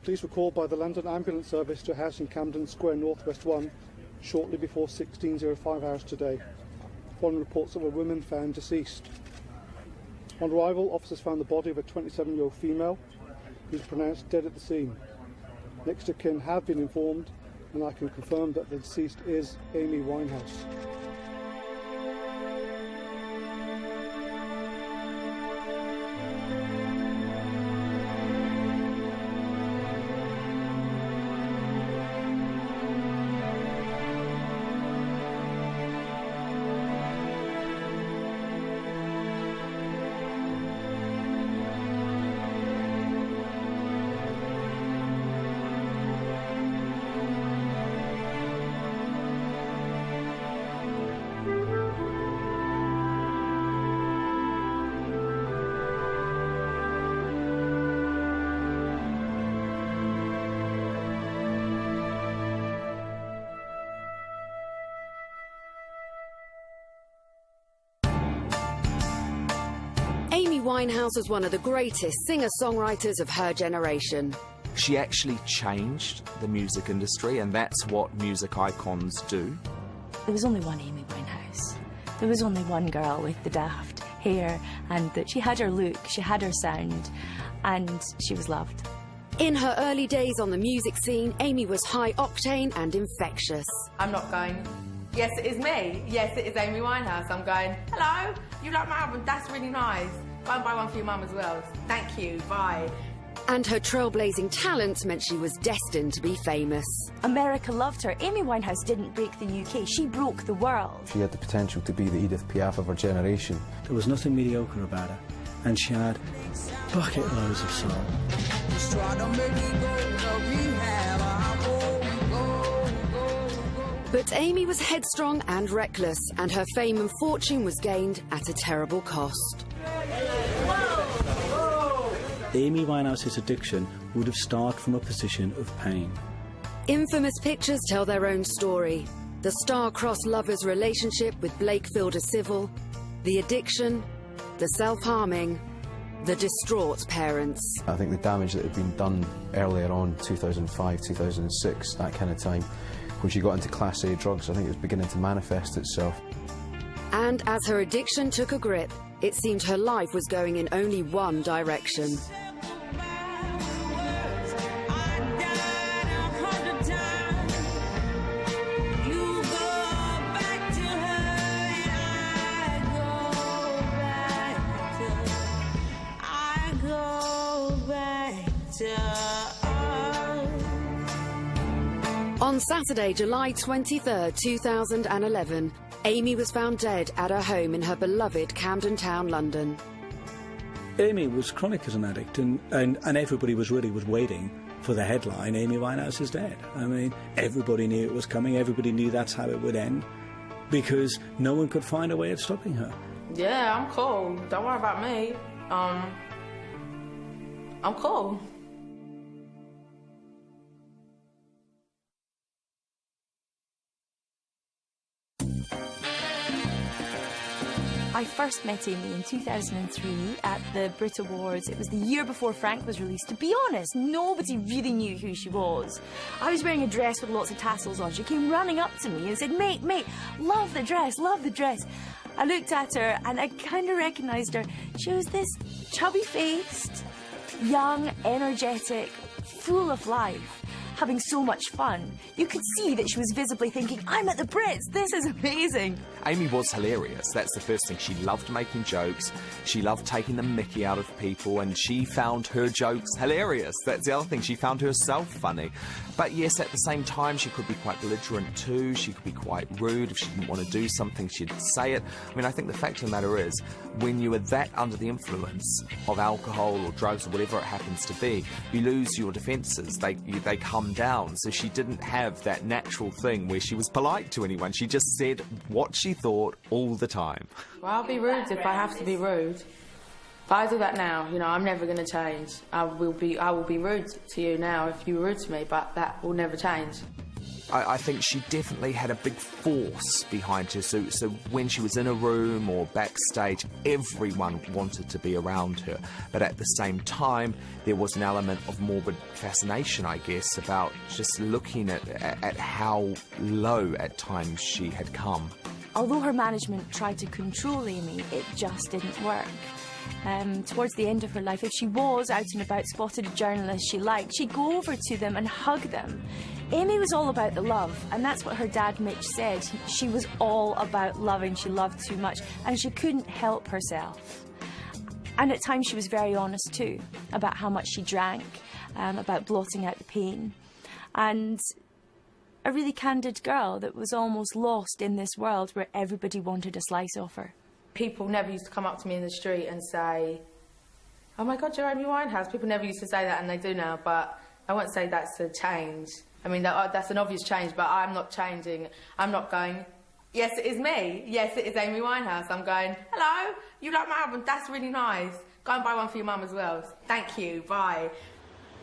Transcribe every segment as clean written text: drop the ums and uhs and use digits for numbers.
Police were called by the London Ambulance Service to a house in Camden Square, Northwest 1, shortly before 16:05 hours today, following reports of a woman found deceased. On arrival, officers found the body of a 27-year-old female who was pronounced dead at the scene. Next of kin have been informed, and I can confirm that the deceased is Amy Winehouse. Amy Winehouse was one of the greatest singer-songwriters of her generation. She actually changed the music industry, and that's what music icons do. There was only one Amy Winehouse. There was only one girl with the daft hair, and that she had her look, she had her sound, and she was loved. In her early days on the music scene, Amy was high-octane and infectious. I'm not going, yes, it is me. Yes, it is Amy Winehouse. I'm going, hello, you like my album? That's really nice. Go and buy one for your mum as well. Thank you, bye. And her trailblazing talent meant she was destined to be famous. America loved her. Amy Winehouse didn't break the UK, she broke the world. She had the potential to be the Edith Piaf of her generation. There was nothing mediocre about her, and she had bucket loads of soul. But Amy was headstrong and reckless, and her fame and fortune was gained at a terrible cost. Amy Winehouse's addiction would have started from a position of pain. Infamous pictures tell their own story. The star-crossed lover's relationship with Blake Fielder Civil, the addiction, the self-harming, the distraught parents. I think the damage that had been done earlier on, 2005, 2006, that kind of time, when she got into Class A drugs, I think it was beginning to manifest itself. And as her addiction took a grip, it seemed her life was going in only one direction. On Saturday, July 23rd, 2011, Amy was found dead at her home in her beloved Camden Town, London. Amy was chronic as an addict, and everybody was waiting for the headline, Amy Winehouse is dead. I mean, everybody knew it was coming, everybody knew that's how it would end, because no one could find a way of stopping her. Yeah, I'm cool. Don't worry about me. I'm cool. I first met Amy in 2003 at the Brit Awards. It was the year before Frank was released. To be honest, nobody really knew who she was. I was wearing a dress with lots of tassels on. She came running up to me and said, mate, love the dress, love the dress. I looked at her and I kind of recognised her. She was this chubby-faced, young, energetic, full of life, having so much fun. You could see that she was visibly thinking, I'm at the Brits, this is amazing. Amy was hilarious, that's the first thing. She loved making jokes, she loved taking the mickey out of people, and she found her jokes hilarious. That's the other thing, she found herself funny. But yes, at the same time, she could be quite belligerent too, she could be quite rude. If she didn't want to do something, she'd say it. I mean, I think the fact of the matter is, when you are that under the influence of alcohol or drugs or whatever it happens to be, you lose your defences, they come down. So she didn't have that natural thing where she was polite to anyone. She just said what she thought all the time. Well, I'll be rude if I have to be rude. If I do that now, you know, I'm never going to change. I will be rude to you now if you're rude to me, but that will never change. I think she definitely had a big force behind her. So when she was in a room or backstage, everyone wanted to be around her. But at the same time, there was an element of morbid fascination, I guess, about just looking at how low at times she had come. Although her management tried to control Amy, it just didn't work. Towards the end of her life, if she was out and about, spotted a journalist she liked, she'd go over to them and hug them. Amy was all about the love, and that's what her dad Mitch said. She was all about loving, she loved too much, and she couldn't help herself. And at times she was very honest too, about how much she drank, about blotting out the pain. And a really candid girl that was almost lost in this world where everybody wanted a slice of her. People never used to come up to me in the street and say, "Oh my God, you're Amy Winehouse." People never used to say that, and they do now, but I won't say that's a change. I mean, that's an obvious change, but I'm not changing. I'm not going, "Yes, it is me. Yes, it is Amy Winehouse." I'm going, "Hello, you like my album? That's really nice. Go and buy one for your mum as well. Thank you, bye."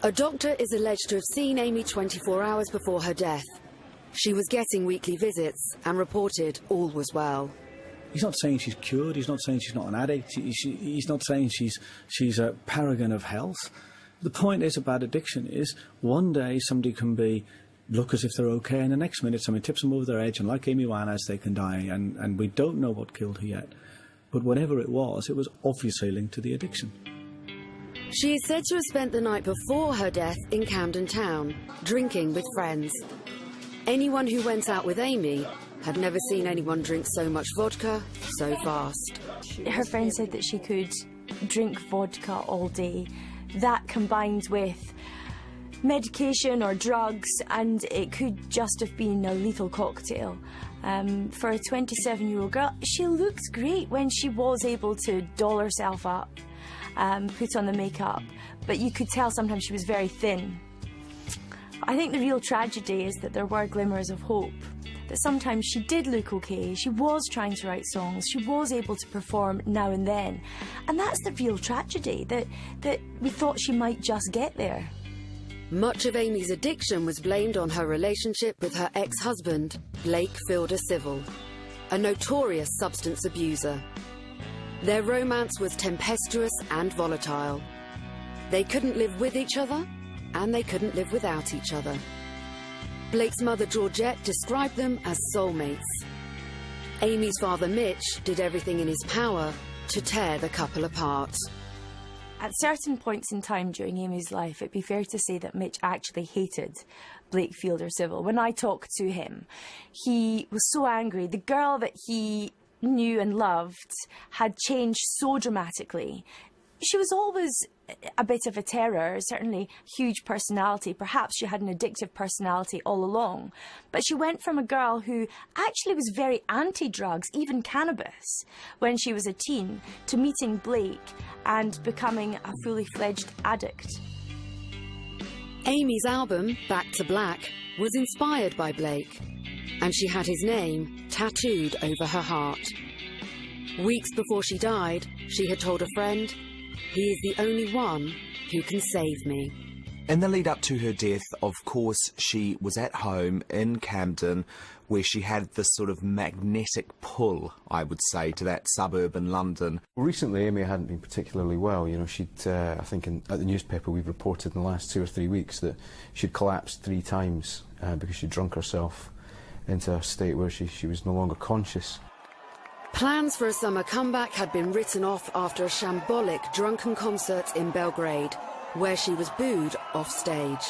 A doctor is alleged to have seen Amy 24 hours before her death. She was getting weekly visits and reported all was well. He's not saying she's cured, he's not saying she's not an addict, he's not saying she's a paragon of health. The point is about addiction is one day somebody can look as if they're okay, and the next minute somebody tips them over their edge, and like Amy Winehouse they can die, and we don't know what killed her yet. But whatever it was obviously linked to the addiction. She is said to have spent the night before her death in Camden Town, drinking with friends. Anyone who went out with Amy had never seen anyone drink so much vodka so fast. Her friend said that she could drink vodka all day. That combined with medication or drugs, and it could just have been a lethal cocktail. For a 27-year-old girl, she looked great when she was able to doll herself up, put on the makeup, but you could tell sometimes she was very thin. I think the real tragedy is that there were glimmers of hope, that sometimes she did look okay, she was trying to write songs, she was able to perform now and then. And that's the real tragedy, that we thought she might just get there. Much of Amy's addiction was blamed on her relationship with her ex-husband, Blake Fielder Civil, a notorious substance abuser. Their romance was tempestuous and volatile. They couldn't live with each other, and they couldn't live without each other. Blake's mother, Georgette, described them as soulmates. Amy's father, Mitch, did everything in his power to tear the couple apart. At certain points in time during Amy's life, it'd be fair to say that Mitch actually hated Blake Fielder Civil. When I talked to him, he was so angry. The girl that he knew and loved had changed so dramatically. She was always a bit of a terror, certainly huge personality. Perhaps she had an addictive personality all along. But she went from a girl who actually was very anti-drugs, even cannabis, when she was a teen, to meeting Blake and becoming a fully fledged addict. Amy's album, Back to Black, was inspired by Blake, and she had his name tattooed over her heart. Weeks before she died, she had told a friend, "He is the only one who can save me." In the lead up to her death, of course, she was at home in Camden, where she had this sort of magnetic pull, I would say, to that suburban London. Recently, Amy hadn't been particularly well. You know, she'd, I think at the newspaper we've reported in the last 2 or 3 weeks that she'd collapsed 3 times because she'd drunk herself into a state where she was no longer conscious. Plans for a summer comeback had been written off after a shambolic drunken concert in Belgrade, where she was booed off stage.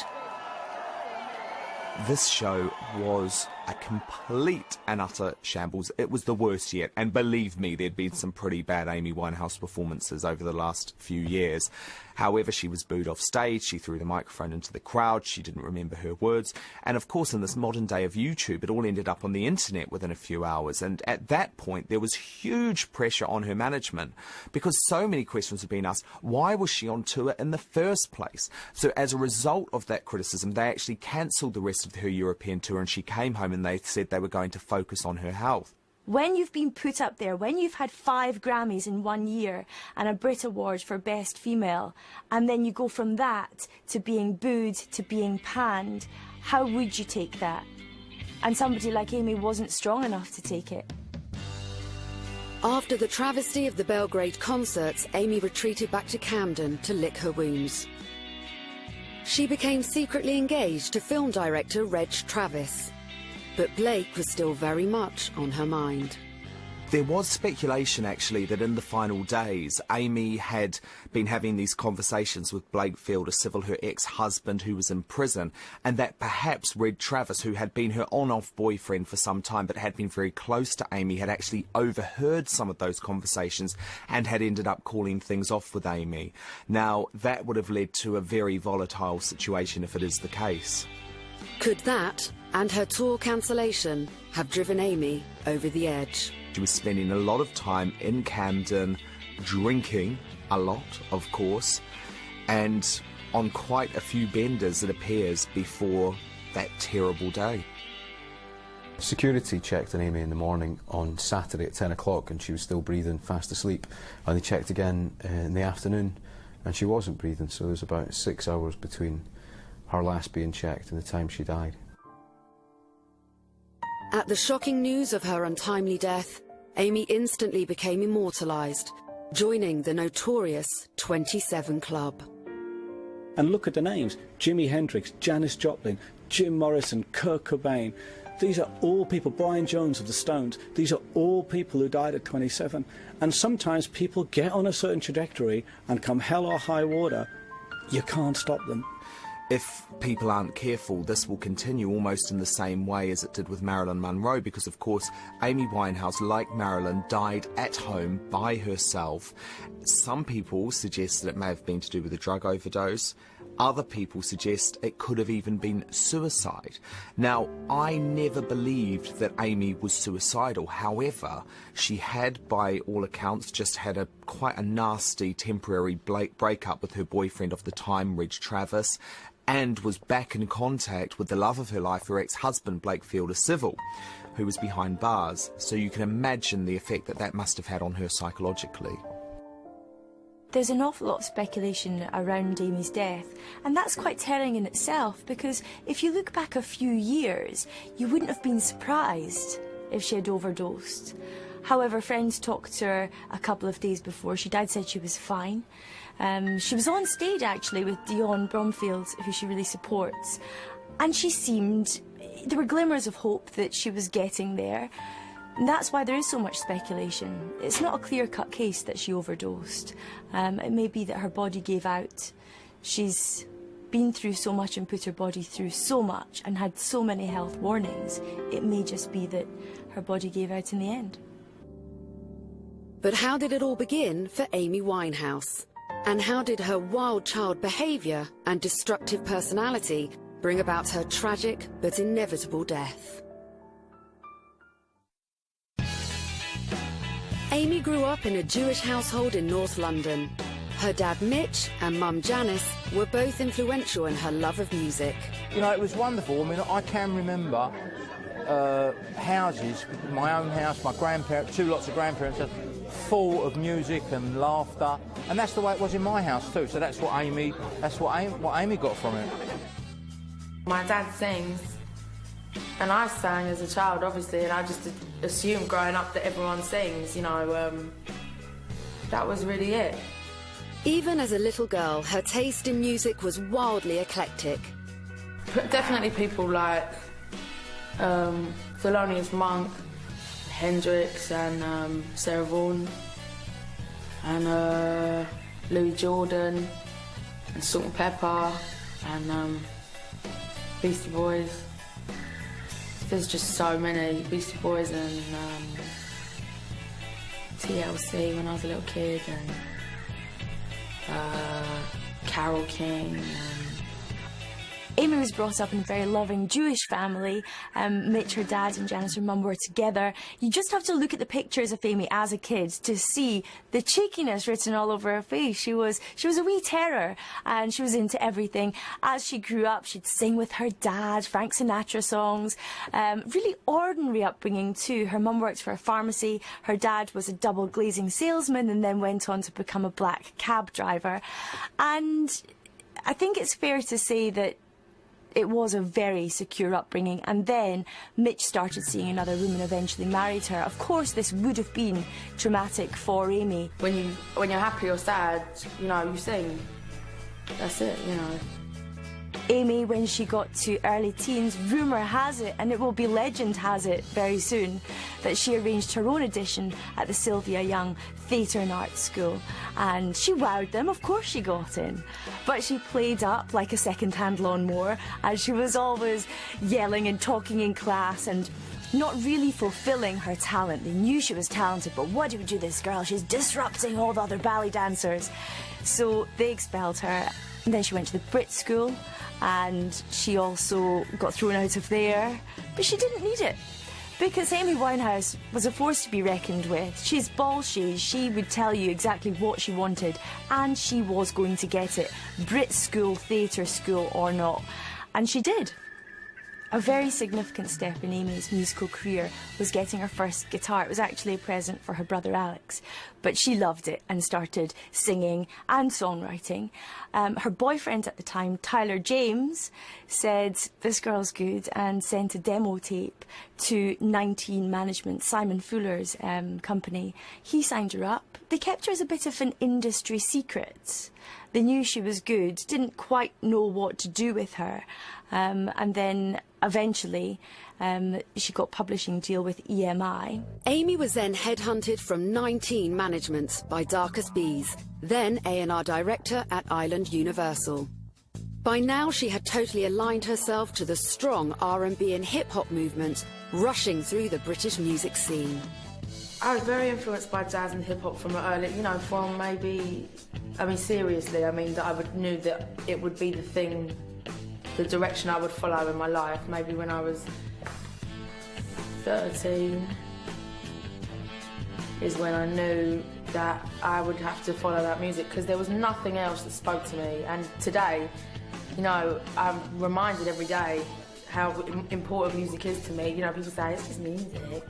This show was a complete and utter shambles. It was the worst yet, and believe me, there'd been some pretty bad Amy Winehouse performances over the last few years. However, she was booed off stage, she threw the microphone into the crowd, she didn't remember her words, and of course in this modern day of YouTube, it all ended up on the internet within a few hours, and at that point there was huge pressure on her management, because so many questions have been asked, why was she on tour in the first place? So as a result of that criticism, they actually cancelled the rest of her European tour, and she came home and they said they were going to focus on her health. When you've been put up there, when you've had 5 Grammys in 1 year and a Brit Award for Best Female, and then you go from that to being booed, to being panned, how would you take that? and somebody like Amy wasn't strong enough to take it. After the travesty of the Belgrade concerts, Amy retreated back to Camden to lick her wounds. She became secretly engaged to film director Reg Travis, but Blake was still very much on her mind. There was speculation, actually, that in the final days, Amy had been having these conversations with Blake Fielder Civil, her ex-husband, who was in prison, and that perhaps Red Travis, who had been her on-off boyfriend for some time but had been very close to Amy, had actually overheard some of those conversations and had ended up calling things off with Amy. Now, that would have led to a very volatile situation if it is the case. Could that, and her tour cancellation, have driven Amy over the edge? She was spending a lot of time in Camden, drinking a lot, of course, and on quite a few benders, it appears, before that terrible day. Security checked on Amy in the morning on Saturday at 10 o'clock and she was still breathing, fast asleep. And they checked again in the afternoon and she wasn't breathing, so there was about 6 hours between her last being checked and the time she died. At the shocking news of her untimely death, Amy instantly became immortalised, joining the notorious 27 Club. And look at the names: Jimi Hendrix, Janis Joplin, Jim Morrison, Kurt Cobain. These are all people, Brian Jones of the Stones, these are all people who died at 27. And sometimes people get on a certain trajectory and come hell or high water, you can't stop them. If people aren't careful, this will continue almost in the same way as it did with Marilyn Monroe, because, of course, Amy Winehouse, like Marilyn, died at home by herself. Some people suggest that it may have been to do with a drug overdose. Other people suggest it could have even been suicide. Now, I never believed that Amy was suicidal. However, she had, by all accounts, just had quite a nasty temporary breakup with her boyfriend of the time, Reg Travis, and was back in contact with the love of her life, her ex-husband, Blake Fielder Civil, who was behind bars. So you can imagine the effect that that must have had on her psychologically. There's an awful lot of speculation around Amy's death, and that's quite telling in itself, because if you look back a few years, you wouldn't have been surprised if she had overdosed. However, friends talked to her a couple of days before she died, said she was fine. She was on stage, actually, with Dionne Bromfield, who she really supports, and she seemed... there were glimmers of hope that she was getting there. And that's why there is so much speculation. It's not a clear-cut case that she overdosed. It may be that her body gave out. She's been through so much and put her body through so much and had so many health warnings. It may just be that her body gave out in the end. But how did it all begin for Amy Winehouse? And how did her wild child behaviour and destructive personality bring about her tragic but inevitable death? Amy grew up in a Jewish household in North London. Her dad Mitch and mum Janice were both influential in her love of music. You know, it was wonderful. I mean, I can remember houses, my own house, my grandparents, two lots of grandparents, full of music and laughter, and that's the way it was in my house too. So that's what Amy got from it. My dad sings, and I sang as a child, obviously, and I just assumed growing up that everyone sings, you know, that was really it. Even as a little girl, her taste in music was wildly eclectic. But definitely people like Thelonious Monk, Hendrix, and Sarah Vaughan, and Louis Jordan, and Salt and Pepper, and Beastie Boys. There's just so many. Beastie Boys and TLC when I was a little kid, and Carole King. Amy was brought up in a very loving Jewish family. Mitch, her dad, and Janice, her mum, were together. You just have to look at the pictures of Amy as a kid to see the cheekiness written all over her face. She was a wee terror, and she was into everything. As she grew up, she'd sing with her dad, Frank Sinatra songs. Really ordinary upbringing too. Her mum worked for a pharmacy. Her dad was a double glazing salesman and then went on to become a black cab driver. And I think it's fair to say that it was a very secure upbringing. And then Mitch started seeing another woman, eventually married her. Of course, this would have been traumatic for Amy. When you're happy or sad, you know, you sing. That's it, you know. Amy, when she got to early teens, rumour has it, and it will be legend has it very soon, that she arranged her own audition at the Sylvia Young Theatre and Art School. And she wowed them, of course she got in. But she played up like a second-hand lawnmower, and she was always yelling and talking in class and not really fulfilling her talent. They knew she was talented, but what do we do this girl? She's disrupting all the other ballet dancers. So they expelled her. And then she went to the Brit School, and she also got thrown out of there. But she didn't need it, because Amy Winehouse was a force to be reckoned with. She's ballsy. She would tell you exactly what she wanted, and she was going to get it, Brit School, theatre school or not. And she did. A very significant step in Amy's musical career was getting her first guitar. It was actually a present for her brother Alex, but she loved it and started singing and songwriting. Her boyfriend at the time, Tyler James, said, "This girl's good," and sent a demo tape to 19 Management, Simon Fuller's company. He signed her up. They kept her as a bit of an industry secret. They knew she was good, didn't quite know what to do with her. And then eventually she got a publishing deal with EMI. Amy was then headhunted from 19 Management by Darkest Bees, then A&R director at Island Universal. By now she had totally aligned herself to the strong R&B and hip-hop movement rushing through the British music scene. I was very influenced by jazz and hip-hop from early, you know, from maybe, I mean, seriously, I mean, that I knew that it would be the thing, the direction I would follow in my life. Maybe when I was 13 is when I knew that I would have to follow that music, because there was nothing else that spoke to me. And today, you know, I'm reminded every day how important music is to me. You know, people say, it's just music.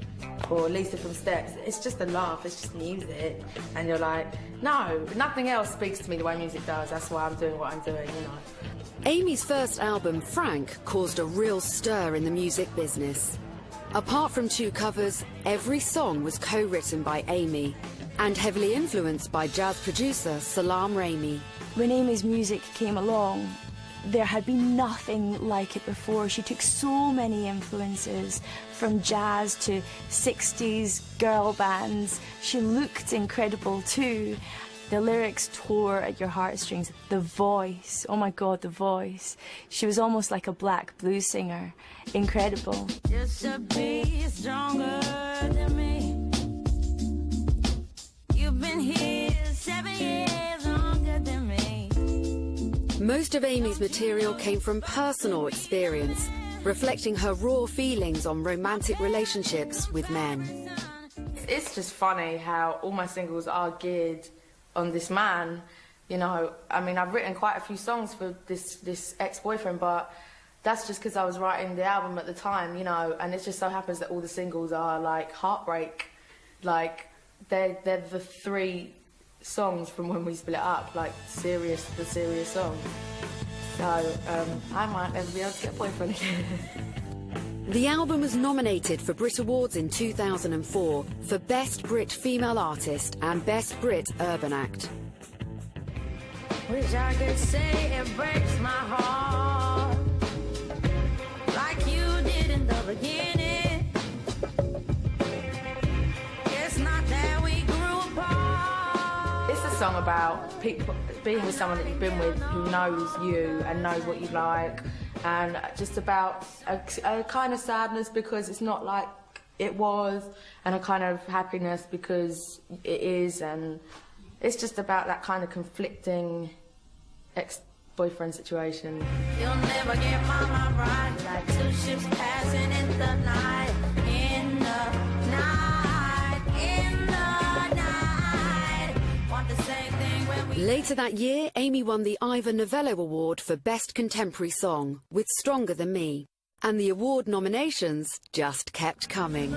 Or Lisa from Steps, it's just a laugh, it's just music. And you're like, no, nothing else speaks to me the way music does. That's why I'm doing what I'm doing, you know. Amy's first album, Frank, caused a real stir in the music business. Apart from 2 covers, every song was co-written by Amy and heavily influenced by jazz producer Salaam Remi. When Amy's music came along, there had been nothing like it before. She took so many influences, from jazz to 60s girl bands. She looked incredible too. The lyrics tore at your heartstrings. The voice, oh my God, the voice. She was almost like a black blues singer. Incredible. Just to be stronger than me. You've been here 7 years longer than me. Most of Amy's material came from personal experience, reflecting her raw feelings on romantic relationships with men. It's just funny how all my singles are geared on this man, you know. I mean, I've written quite a few songs for this ex-boyfriend, but that's just because I was writing the album at the time, you know, and it just so happens that all the singles are like heartbreak. Like, they're the 3 songs from when we split up, like the serious songs. So I might never be able to get a boyfriend again. The album was nominated for Brit Awards in 2004 for Best Brit Female Artist and Best Brit Urban Act. Wish I could say it breaks my heart, like you did in the beginning. It's not that we grew apart. It's a song about people, being with someone that you've been with who knows you and knows what you like, and just about a kind of sadness because it's not like it was, and a kind of happiness because it is, and it's just about that kind of conflicting ex-boyfriend situation. You'll never get my mind right, like 2 ships passing in the night, in the night, in the night. Want the same thing when we... Later that year, Amy won the Ivor Novello Award for Best Contemporary Song with Stronger Than Me. And the award nominations just kept coming.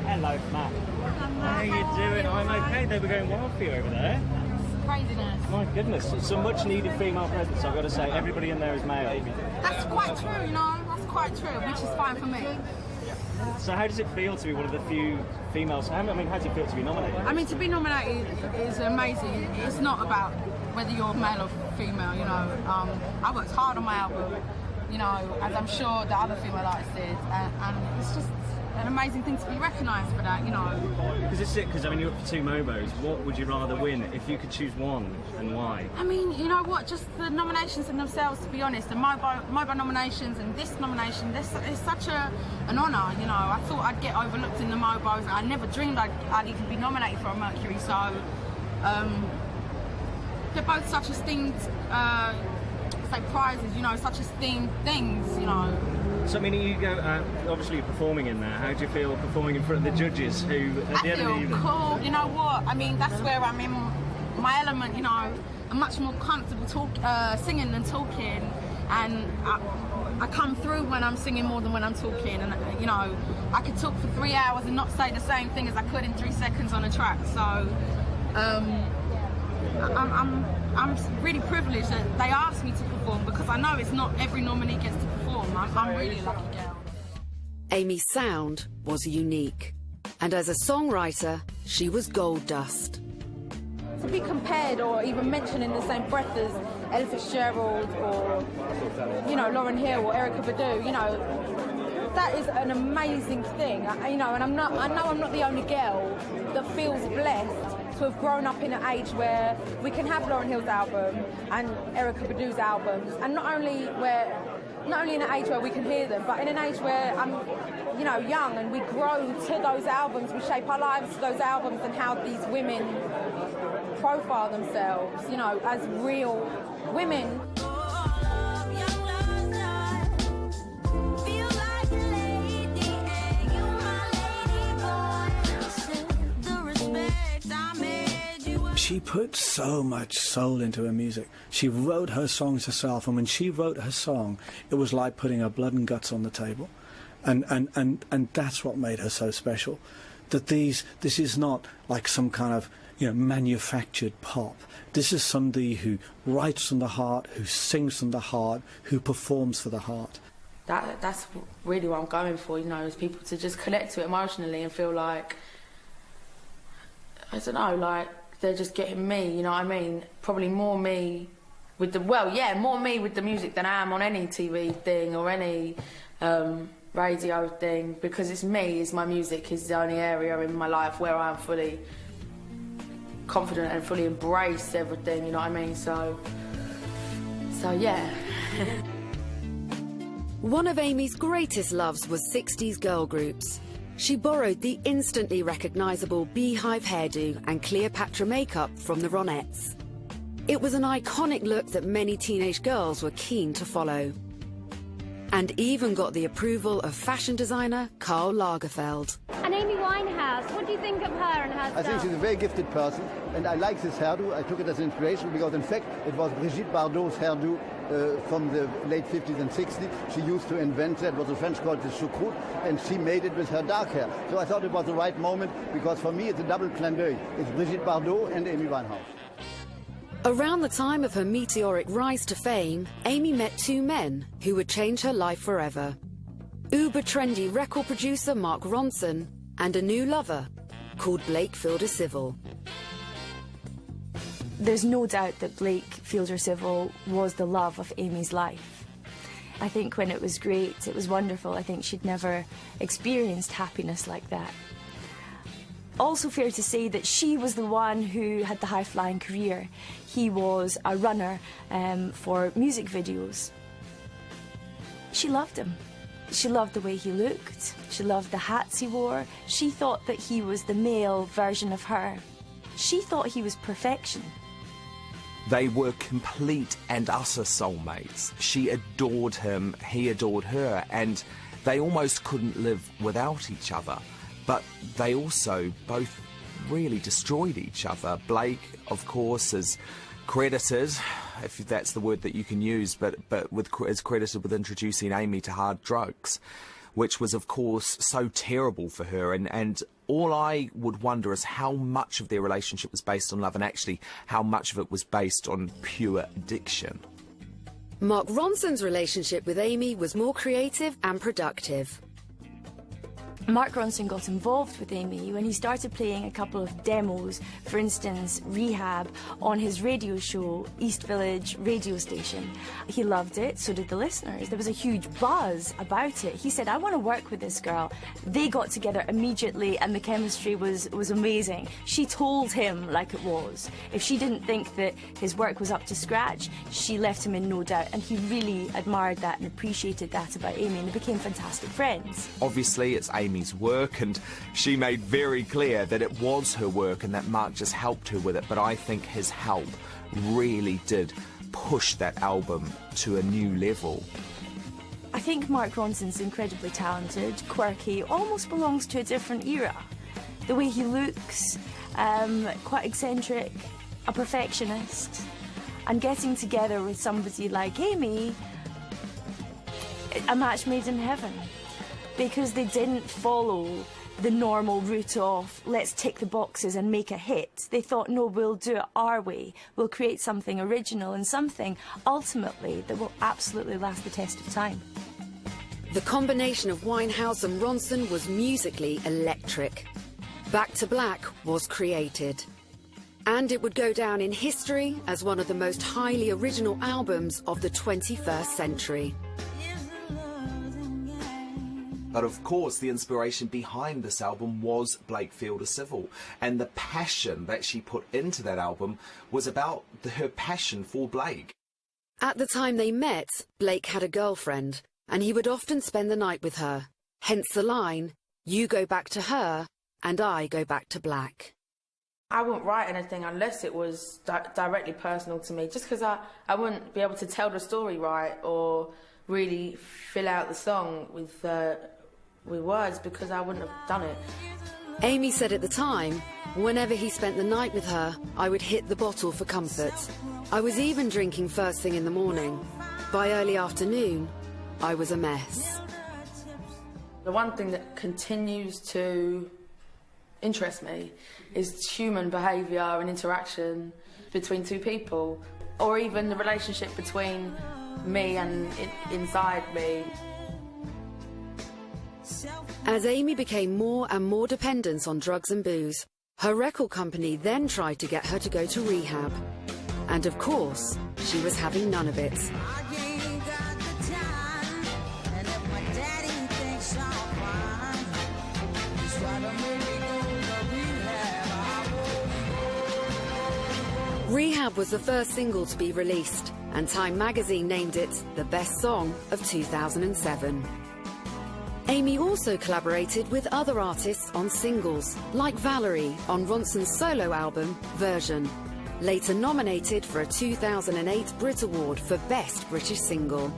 Hello, Matt. How are you doing? I'm okay. They were going wild for you over there. craziness. My goodness, it's a much needed female presence, I've got to say. Everybody in there is male. That's quite true, you know, that's quite true, which is fine for me. So how does it feel to be one of the few females? I mean, how does it feel to be nominated? I mean, to be nominated is amazing. It's not about whether you're male or female, you know. I worked hard on my album, you know, as I'm sure the other female artists did, and it's just an amazing thing to be recognised for that, you know. Because it's sick, because I mean, you're up for 2 Mobos. What would you rather win if you could choose one, and why? I mean, you know what, just the nominations in themselves, to be honest, the Mobo nominations and this nomination, it's such an honour, you know. I thought I'd get overlooked in the Mobos. I never dreamed I'd even be nominated for a Mercury, so they're both such esteemed prizes, you know, such esteemed things, you know. So I mean, you go, obviously you're performing in there. How do you feel performing in front of the judges who, at the end of the evening... I feel cool, you know what, I mean, that's where I'm in my element, you know. I'm much more comfortable singing than talking, and I come through when I'm singing more than when I'm talking, and you know, I could talk for 3 hours and not say the same thing as I could in 3 seconds on a track, so I'm really privileged that they asked me to perform, because I know it's not every nominee gets to perform. I'm really a lucky girl. Amy's sound was unique, and as a songwriter, she was gold dust. To be compared or even mentioned in the same breath as Ella Fitzgerald or, you know, Lauryn Hill or Erykah Badu, you know, that is an amazing thing, you know, and I know I'm not the only girl that feels blessed to have grown up in an age where we can have Lauryn Hill's album and Erykah Badu's albums, and not only in an age where we can hear them, but in an age where I'm, you know, young, and we grow to those albums, we shape our lives to those albums, and how these women profile themselves, you know, as real women. She put so much soul into her music. She wrote her songs herself, and when she wrote her song, it was like putting her blood and guts on the table. And that's what made her so special. That this is not like some kind of, you know, manufactured pop. This is somebody who writes from the heart, who sings from the heart, who performs for the heart. That's really what I'm going for, you know, is people to just connect to it emotionally and feel like, I don't know, like they're just getting me, you know what I mean? Probably more me with the, more me with the music than I am on any TV thing or any radio thing, because it's me, it's my music, is the only area in my life where I'm fully confident and fully embrace everything, you know what I mean? So yeah. One of Amy's greatest loves was 60s girl groups. She borrowed the instantly recognisable beehive hairdo and Cleopatra makeup from the Ronettes. It was an iconic look that many teenage girls were keen to follow. And even got the approval of fashion designer Karl Lagerfeld. And Amy Winehouse, what do you think of her and her style? I think she's a very gifted person, and I like this hairdo. I took it as an inspiration because, in fact, it was Brigitte Bardot's hairdo from the late 50s and 60s. She used to invent that, what the French called the choucroute, and she made it with her dark hair. So I thought it was the right moment, because for me it's a double clin d'oeil. It's Brigitte Bardot and Amy Winehouse. Around the time of her meteoric rise to fame, Amy met 2 men who would change her life forever. Uber-trendy record producer Mark Ronson and a new lover called Blake Fielder-Civil. There's no doubt that Blake Fielder-Civil was the love of Amy's life. I think when it was great, it was wonderful. I think she'd never experienced happiness like that. Also fair to say that she was the one who had the high-flying career. He was a runner for music videos. She loved him. She loved the way he looked. She loved the hats he wore. She thought that he was the male version of her. She thought he was perfection. They were complete and utter soulmates. She adored him, he adored her, and they almost couldn't live without each other. But they also both really destroyed each other. Blake, of course, is credited, if that's the word that you can use, but is credited with introducing Amy to hard drugs, which was, of course, so terrible for her. And all I would wonder is how much of their relationship was based on love and actually how much of it was based on pure addiction. Mark Ronson's relationship with Amy was more creative and productive. Mark Ronson got involved with Amy when he started playing a couple of demos, for instance, Rehab, on his radio show, East Village radio station. He loved it, so did the listeners. There was a huge buzz about it. He said, I want to work with this girl. They got together immediately and the chemistry was amazing. She told him like it was. If she didn't think that his work was up to scratch, she left him in no doubt, and he really admired that and appreciated that about Amy, and they became fantastic friends. Obviously, it's Amy's work, and she made very clear that it was her work and that Mark just helped her with it, but I think his help really did push that album to a new level. I think Mark Ronson's incredibly talented, quirky, almost belongs to a different era. The way he looks, quite eccentric, a perfectionist, and getting together with somebody like Amy, a match made in heaven. Because they didn't follow the normal route of let's tick the boxes and make a hit. They thought, no, we'll do it our way. We'll create something original and something, ultimately, that will absolutely last the test of time. The combination of Winehouse and Ronson was musically electric. Back to Black was created. And it would go down in history as one of the most highly original albums of the 21st century. But of course, the inspiration behind this album was Blake Fielder Civil, and the passion that she put into that album was about her passion for Blake. At the time they met, Blake had a girlfriend, and he would often spend the night with her. Hence the line, you go back to her, and I go back to Black. I wouldn't write anything unless it was directly personal to me, just because I wouldn't be able to tell the story right or really fill out the song with words, because I wouldn't have done it. Amy said at the time, whenever he spent the night with her, I would hit the bottle for comfort. I was even drinking first thing in the morning. By early afternoon, I was a mess. The one thing that continues to interest me is human behaviour and interaction between two people, or even the relationship between me and inside me. As Amy became more and more dependent on drugs and booze, her record company then tried to get her to go to rehab. And of course, she was having none of it. Rehab was the first single to be released, and Time magazine named it the best song of 2007. Amy also collaborated with other artists on singles, like Valerie on Ronson's solo album, Version, later nominated for a 2008 Brit Award for Best British Single.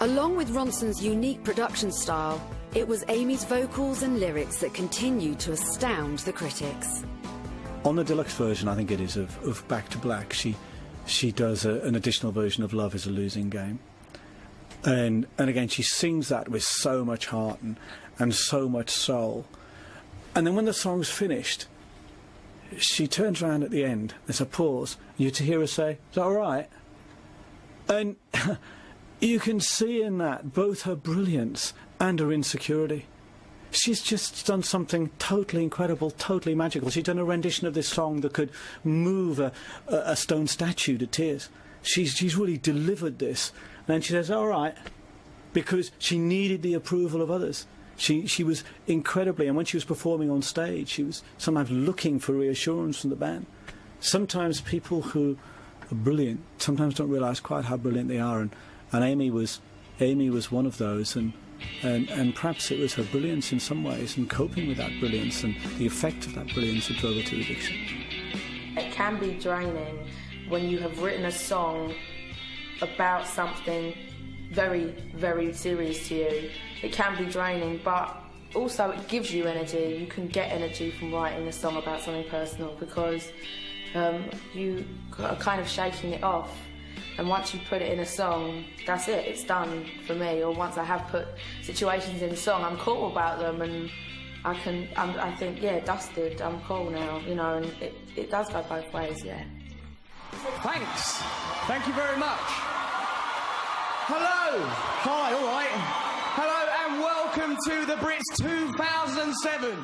Along with Ronson's unique production style, it was Amy's vocals and lyrics that continued to astound the critics. On the deluxe version, I think it is, of Back to Black, she does an additional version of Love is a Losing Game. And again, she sings that with so much heart and so much soul. And then when the song's finished, she turns around at the end, there's a pause, and you to hear her say, is that all right? And you can see in that both her brilliance and her insecurity. She's just done something totally incredible, totally magical. She's done a rendition of this song that could move a stone statue to tears. She's really delivered this. And then she says, all right, because she needed the approval of others. She was incredibly, and when she was performing on stage, she was sometimes looking for reassurance from the band. Sometimes people who are brilliant sometimes don't realise quite how brilliant they are, and Amy was one of those, and perhaps it was her brilliance in some ways, and coping with that brilliance and the effect of that brilliance that drove her to addiction. It can be draining when you have written a song about something very, very serious to you. It can be draining, but also it gives you energy. You can get energy from writing a song about something personal, because you are kind of shaking it off. And once you put it in a song, that's it, it's done for me. Or once I have put situations in a song, I'm cool about them and I think, yeah, dusted, I'm cool now, you know, and it does go both ways, yeah. Thanks. Thank you very much. Hello. Hi, all right. Hello and welcome to the Brits 2007.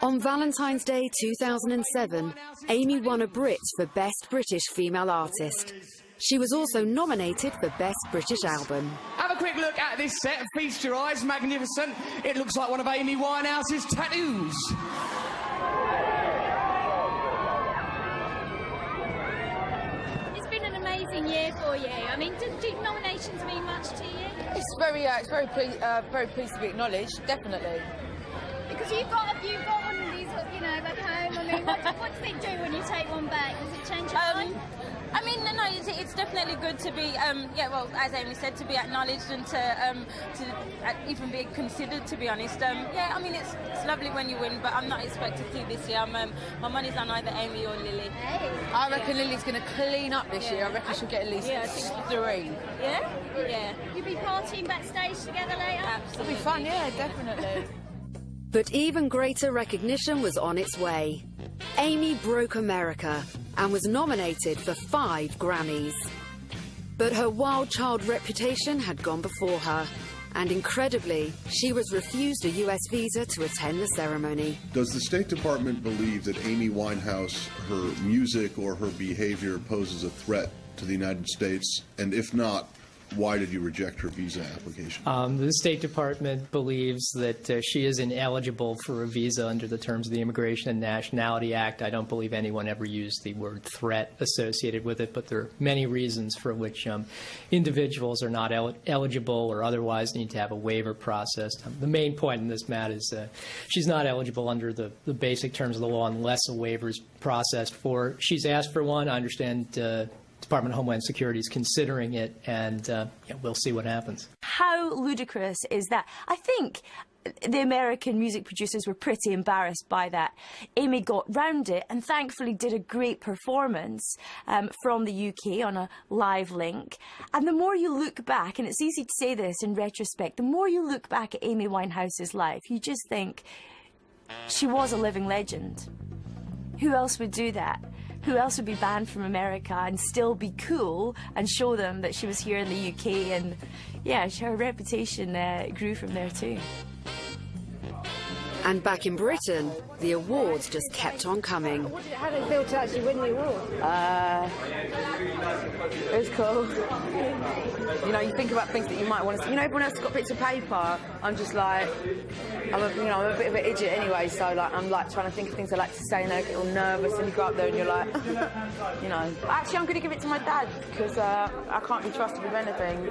On Valentine's Day 2007, Amy won a Brit for Best British Female Artist. She was also nominated for Best British Album. Have a quick look at this set. Feast your eyes, magnificent. It looks like one of Amy Winehouse's tattoos. It's been an amazing year for you. I mean, do nominations mean much to you? It's very pleased to be acknowledged, definitely. Because you've got one of these, you know, back home. I mean, what does it do when you take one back? Does it change your life? I mean, no, it's definitely good to be, yeah, well, as Amy said, to be acknowledged and to even be considered, to be honest. Yeah, I mean, it's lovely when you win, but I'm not expected to this year. My money's on either Amy or Lily. Hey. I reckon Lily's going to clean up this year. I reckon she'll get at least 3. Yeah? Yeah. You'll be partying backstage together later? Absolutely. It'll be fun, yeah, definitely. But even greater recognition was on its way. Amy broke America and was nominated for 5 Grammys. But her wild child reputation had gone before her, and incredibly, she was refused a US visa to attend the ceremony. Does the State Department believe that Amy Winehouse, her music or her behavior poses a threat to the United States? And if not, why did you reject her visa application? The State Department believes that she is ineligible for a visa under the terms of the Immigration and Nationality Act. I don't believe anyone ever used the word threat associated with it, but there are many reasons for which individuals are not eligible or otherwise need to have a waiver processed. The main point in this matter is she's not eligible under the basic terms of the law unless a waiver is processed for her. She's asked for one. I understand Department of Homeland Security is considering it, and yeah, we'll see what happens. How ludicrous is that? I think the American music producers were pretty embarrassed by that. Amy got round it and thankfully did a great performance from the UK on a live link. And the more you look back, and it's easy to say this in retrospect, the more you look back at Amy Winehouse's life, you just think she was a living legend. Who else would do that? Who else would be banned from America and still be cool and show them that she was here in the UK? And yeah, her reputation grew from there too. And back in Britain, the awards just kept on coming. How did it feel to actually win the award? It was cool. You know, you think about things that you might want to see. You know, everyone else has got bits of paper. I'm just like, I'm a bit of an idiot anyway, so like, I'm like trying to think of things I like to say and I get all nervous and you go up there and you're like, you know. Actually, I'm going to give it to my dad because I can't be trusted with anything.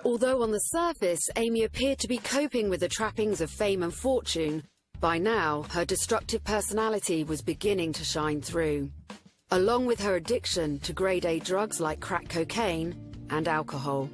Although on the surface, Amy appeared to be coping with the trappings of fame and fortune, by now, her destructive personality was beginning to shine through, along with her addiction to grade A drugs like crack cocaine and alcohol.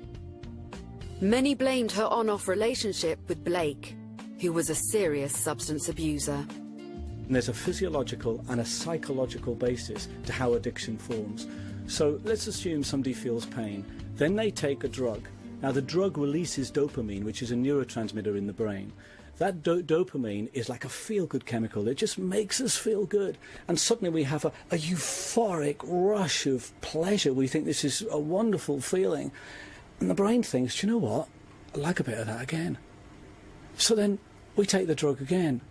Many blamed her on-off relationship with Blake, who was a serious substance abuser. And there's a physiological and a psychological basis to how addiction forms. So let's assume somebody feels pain. Then they take a drug. Now the drug releases dopamine, which is a neurotransmitter in the brain. That dopamine is like a feel-good chemical. It just makes us feel good. And suddenly we have a euphoric rush of pleasure. We think this is a wonderful feeling. And the brain thinks, you know what? I'd like a bit of that again. So then we take the drug again.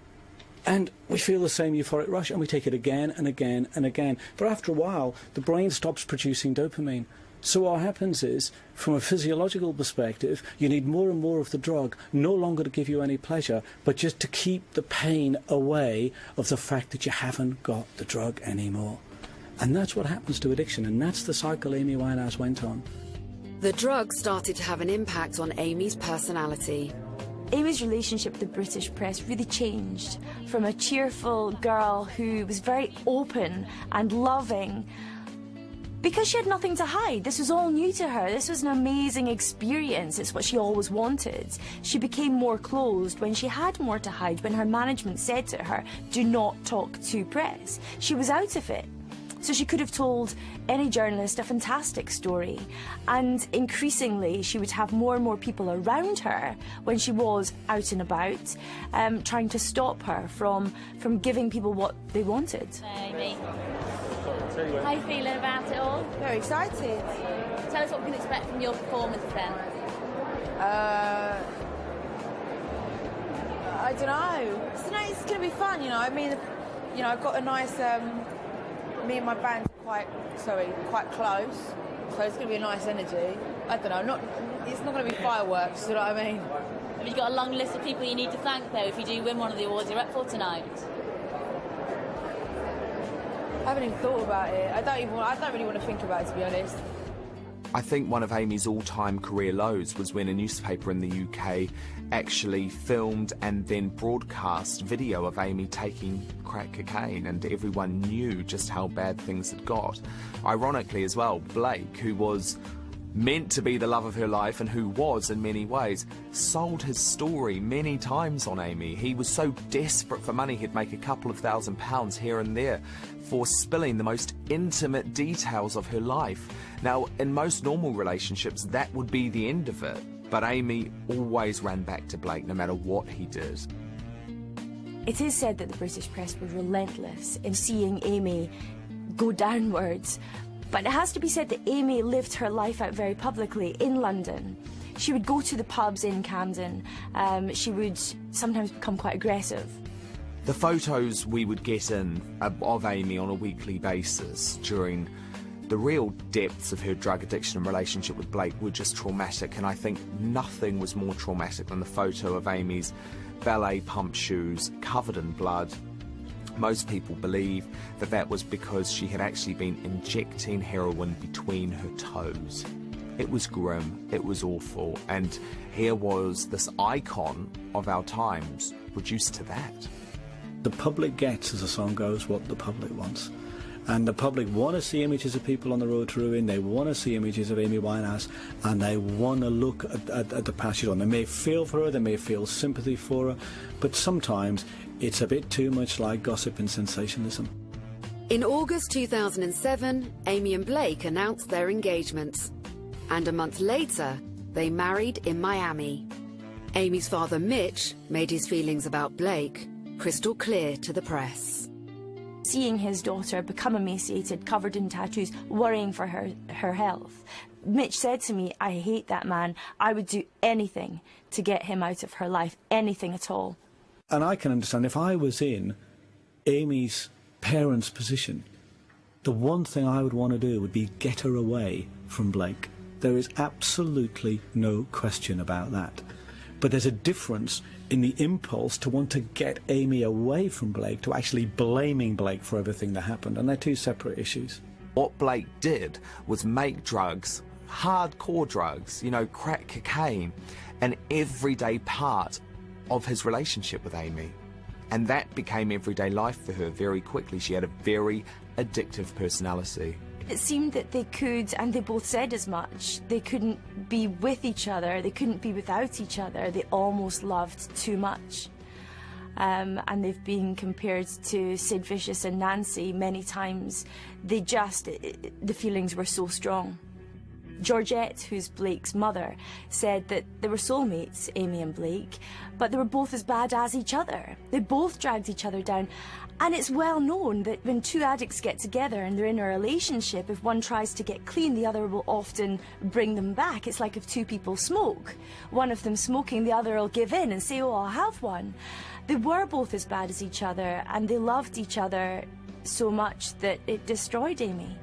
And we feel the same euphoric rush, and we take it again and again and again. But after a while, the brain stops producing dopamine. So what happens is, from a physiological perspective, you need more and more of the drug, no longer to give you any pleasure, but just to keep the pain away of the fact that you haven't got the drug anymore. And that's what happens to addiction, and that's the cycle Amy Winehouse went on. The drug started to have an impact on Amy's personality. Amy's relationship with the British press really changed from a cheerful girl who was very open and loving, because she had nothing to hide. This was all new to her. This was an amazing experience. It's what she always wanted. She became more closed when she had more to hide, when her management said to her, do not talk to press. She was out of it. So she could have told any journalist a fantastic story. And increasingly, she would have more and more people around her when she was out and about, trying to stop her from giving people what they wanted. Amy, how are you feeling about it all? Very excited. Tell us what we can expect from your performance then. I don't know. It's going to be fun, you know. I mean, you know, I've got a nice. Me and my band are quite close, so it's going to be a nice energy. I don't know. It's not going to be fireworks. You know what I mean? Have you got a long list of people you need to thank though if you do win one of the awards you're up for tonight? I haven't even thought about it. I don't really want to think about it, to be honest. I think one of Amy's all-time career lows was when a newspaper in the UK actually filmed and then broadcast video of Amy taking crack cocaine, and everyone knew just how bad things had got. Ironically as well, Blake, who was meant to be the love of her life and who was in many ways, sold his story many times on Amy. He was so desperate for money he'd make a couple of £1,000s here and there for spilling the most intimate details of her life. Now, in most normal relationships, that would be the end of it. But Amy always ran back to Blake, no matter what he did. It is said that the British press were relentless in seeing Amy go downwards. But it has to be said that Amy lived her life out very publicly in London. She would go to the pubs in Camden. She would sometimes become quite aggressive. The photos we would get in of Amy on a weekly basis during the real depths of her drug addiction and relationship with Blake were just traumatic, and I think nothing was more traumatic than the photo of Amy's ballet pump shoes covered in blood. Most people believe that that was because she had actually been injecting heroin between her toes. It was grim, it was awful, and here was this icon of our times reduced to that. The public gets, as the song goes, what the public wants. And the public want to see images of people on the road to ruin, they want to see images of Amy Winehouse, and they want to look at the path she's on. They may feel for her, they may feel sympathy for her, but sometimes it's a bit too much like gossip and sensationalism. In August 2007, Amy and Blake announced their engagement. And a month later, they married in Miami. Amy's father, Mitch, made his feelings about Blake crystal clear to the press. Seeing his daughter become emaciated, covered in tattoos, worrying for her health, Mitch said to me, "I hate that man. I would do anything to get him out of her life, anything at all." And I can understand if I was in Amy's parents' position, the one thing I would want to do would be get her away from Blake. There is absolutely no question about that. But there's a difference in the impulse to want to get Amy away from Blake to actually blaming Blake for everything that happened, and they're two separate issues. What Blake did was make drugs, hardcore drugs, you know, crack cocaine, an everyday part of his relationship with Amy. And that became everyday life for her very quickly. She had a very addictive personality. It seemed that they could, and they both said as much, they couldn't be with each other, they couldn't be without each other, they almost loved too much. And they've been compared to Sid Vicious and Nancy many times. The feelings were so strong. Georgette, who's Blake's mother, said that they were soulmates, Amy and Blake, but they were both as bad as each other. They both dragged each other down. And it's well known that when two addicts get together and they're in a relationship, if one tries to get clean, the other will often bring them back. It's like if two people smoke. One of them smoking, the other will give in and say, "Oh, I'll have one." They were both as bad as each other, and they loved each other so much that it destroyed Amy.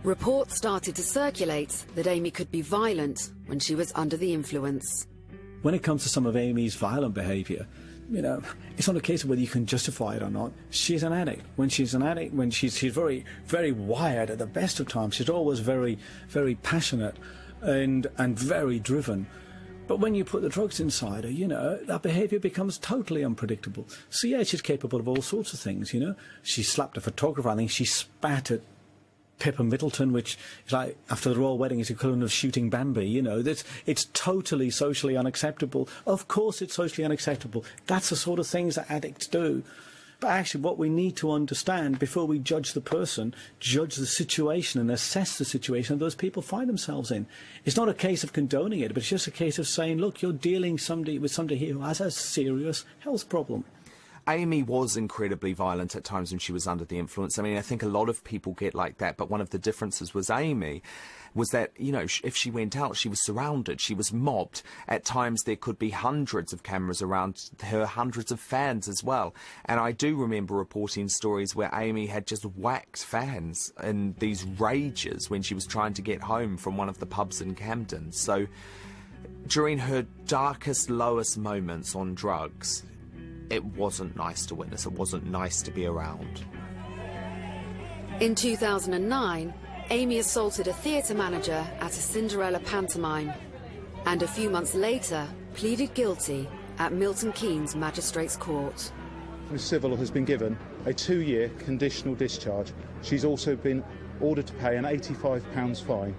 Reports started to circulate that Amy could be violent when she was under the influence. When it comes to some of Amy's violent behaviour, you know, it's not a case of whether you can justify it or not. She's an addict. When she's an addict, when she's very, very wired at the best of times, she's always very, very passionate and very driven. But when you put the drugs inside her, you know, that behaviour becomes totally unpredictable. So yeah, she's capable of all sorts of things, you know. She slapped a photographer, I think she spat at Pippa Middleton, which is like, after the royal wedding, is equivalent of shooting Bambi, you know. It's totally socially unacceptable. Of course it's socially unacceptable. That's the sort of things that addicts do. But actually what we need to understand before we judge the person, judge the situation and assess the situation those people find themselves in. It's not a case of condoning it, but it's just a case of saying, look, you're dealing with somebody here who has a serious health problem. Amy was incredibly violent at times when she was under the influence. I mean, I think a lot of people get like that, but one of the differences was Amy was that, you know, if she went out, she was surrounded, she was mobbed. At times there could be hundreds of cameras around her, hundreds of fans as well. And I do remember reporting stories where Amy had just whacked fans in these rages when she was trying to get home from one of the pubs in Camden. So during her darkest, lowest moments on drugs, it wasn't nice to witness, it wasn't nice to be around. In 2009, Amy assaulted a theatre manager at a Cinderella pantomime, and a few months later pleaded guilty at Milton Keynes Magistrates Court. Ms Civil has been given a 2-year conditional discharge. She's also been ordered to pay an £85 fine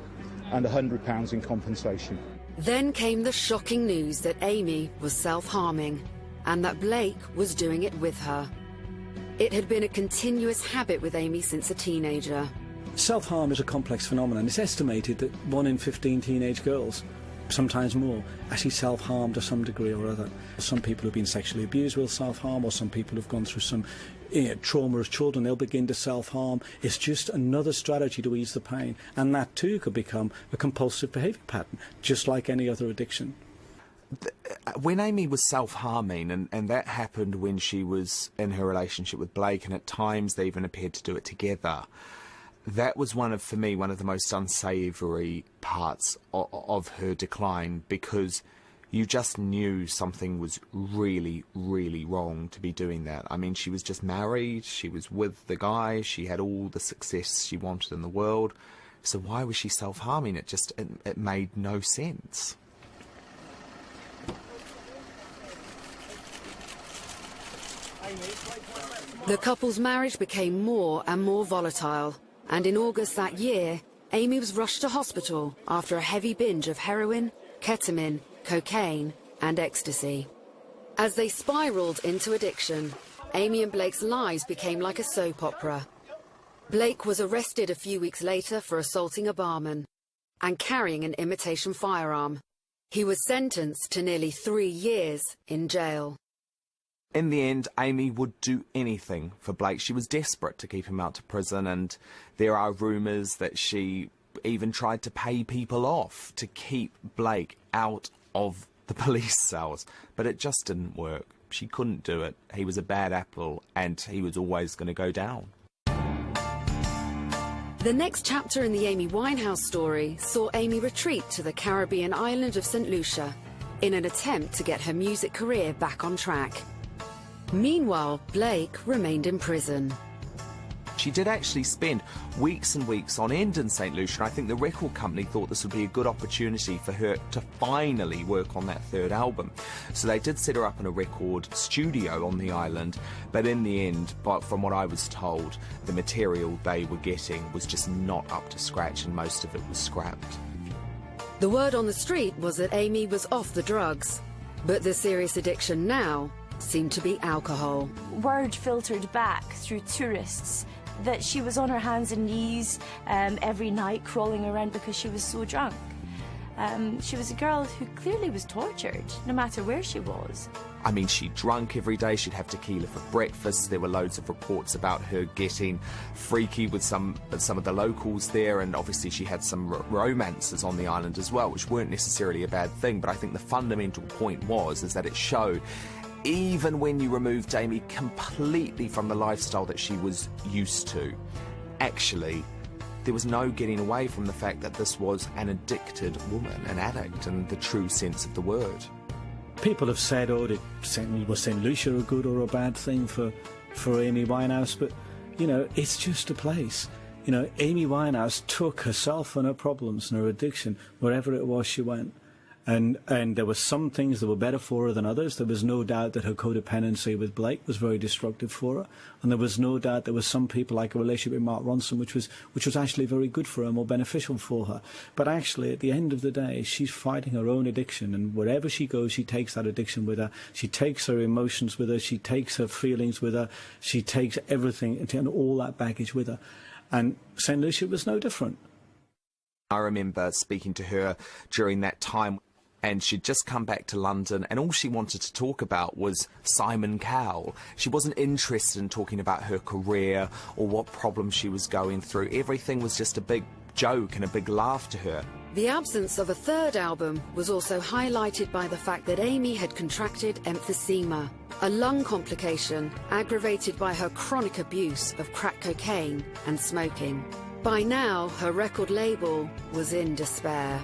and £100 in compensation. Then came the shocking news that Amy was self-harming, and that Blake was doing it with her. It had been a continuous habit with Amy since a teenager. Self-harm is a complex phenomenon. It's estimated that 1 in 15 teenage girls, sometimes more, actually self-harm to some degree or other. Some people who've been sexually abused will self-harm, or some people who've gone through some trauma as children, they'll begin to self-harm. It's just another strategy to ease the pain, and that too could become a compulsive behaviour pattern, just like any other addiction. When Amy was self-harming, and that happened when she was in her relationship with Blake, and at times they even appeared to do it together, that was for me, one of the most unsavoury parts of her decline, because you just knew something was really, really wrong to be doing that. I mean, she was just married, she was with the guy, she had all the success she wanted in the world, so why was she self-harming? It made no sense. The couple's marriage became more and more volatile, and in August that year, Amy was rushed to hospital after a heavy binge of heroin, ketamine, cocaine, and ecstasy. As they spiraled into addiction, Amy and Blake's lives became like a soap opera. Blake was arrested a few weeks later for assaulting a barman and carrying an imitation firearm. He was sentenced to nearly 3 years in jail. In the end, Amy would do anything for Blake. She was desperate to keep him out of prison, and there are rumours that she even tried to pay people off to keep Blake out of the police cells. But it just didn't work. She couldn't do it. He was a bad apple, and he was always going to go down. The next chapter in the Amy Winehouse story saw Amy retreat to the Caribbean island of St. Lucia in an attempt to get her music career back on track. Meanwhile, Blake remained in prison. She did actually spend weeks and weeks on end in St. Lucia. I think the record company thought this would be a good opportunity for her to finally work on that third album. So they did set her up in a record studio on the island, but in the end, from what I was told, the material they were getting was just not up to scratch, and most of it was scrapped. The word on the street was that Amy was off the drugs, but the serious addiction now seemed to be alcohol. Word filtered back through tourists that she was on her hands and knees every night crawling around because she was so drunk. She was a girl who clearly was tortured, no matter where she was. I mean, she drank every day, she'd have tequila for breakfast. There were loads of reports about her getting freaky with some of the locals there, and obviously she had some romances on the island as well, which weren't necessarily a bad thing. But I think the fundamental point is that it showed, even when you removed Amy completely from the lifestyle that she was used to, actually, there was no getting away from the fact that this was an addicted woman, an addict in the true sense of the word. People have said, was St. Lucia a good or a bad thing for Amy Winehouse? But, you know, it's just a place. You know, Amy Winehouse took herself and her problems and her addiction wherever it was she went. And there were some things that were better for her than others. There was no doubt that her codependency with Blake was very destructive for her. And there was no doubt there were some people, like a relationship with Mark Ronson, which was actually very good for her, more beneficial for her. But actually, at the end of the day, she's fighting her own addiction. And wherever she goes, she takes that addiction with her. She takes her emotions with her. She takes her feelings with her. She takes everything and all that baggage with her. And St. Lucia was no different. I remember speaking to her during that time, and she'd just come back to London, and all she wanted to talk about was Simon Cowell. She wasn't interested in talking about her career or what problems she was going through. Everything was just a big joke and a big laugh to her. The absence of a third album was also highlighted by the fact that Amy had contracted emphysema, a lung complication aggravated by her chronic abuse of crack cocaine and smoking. By now, her record label was in despair.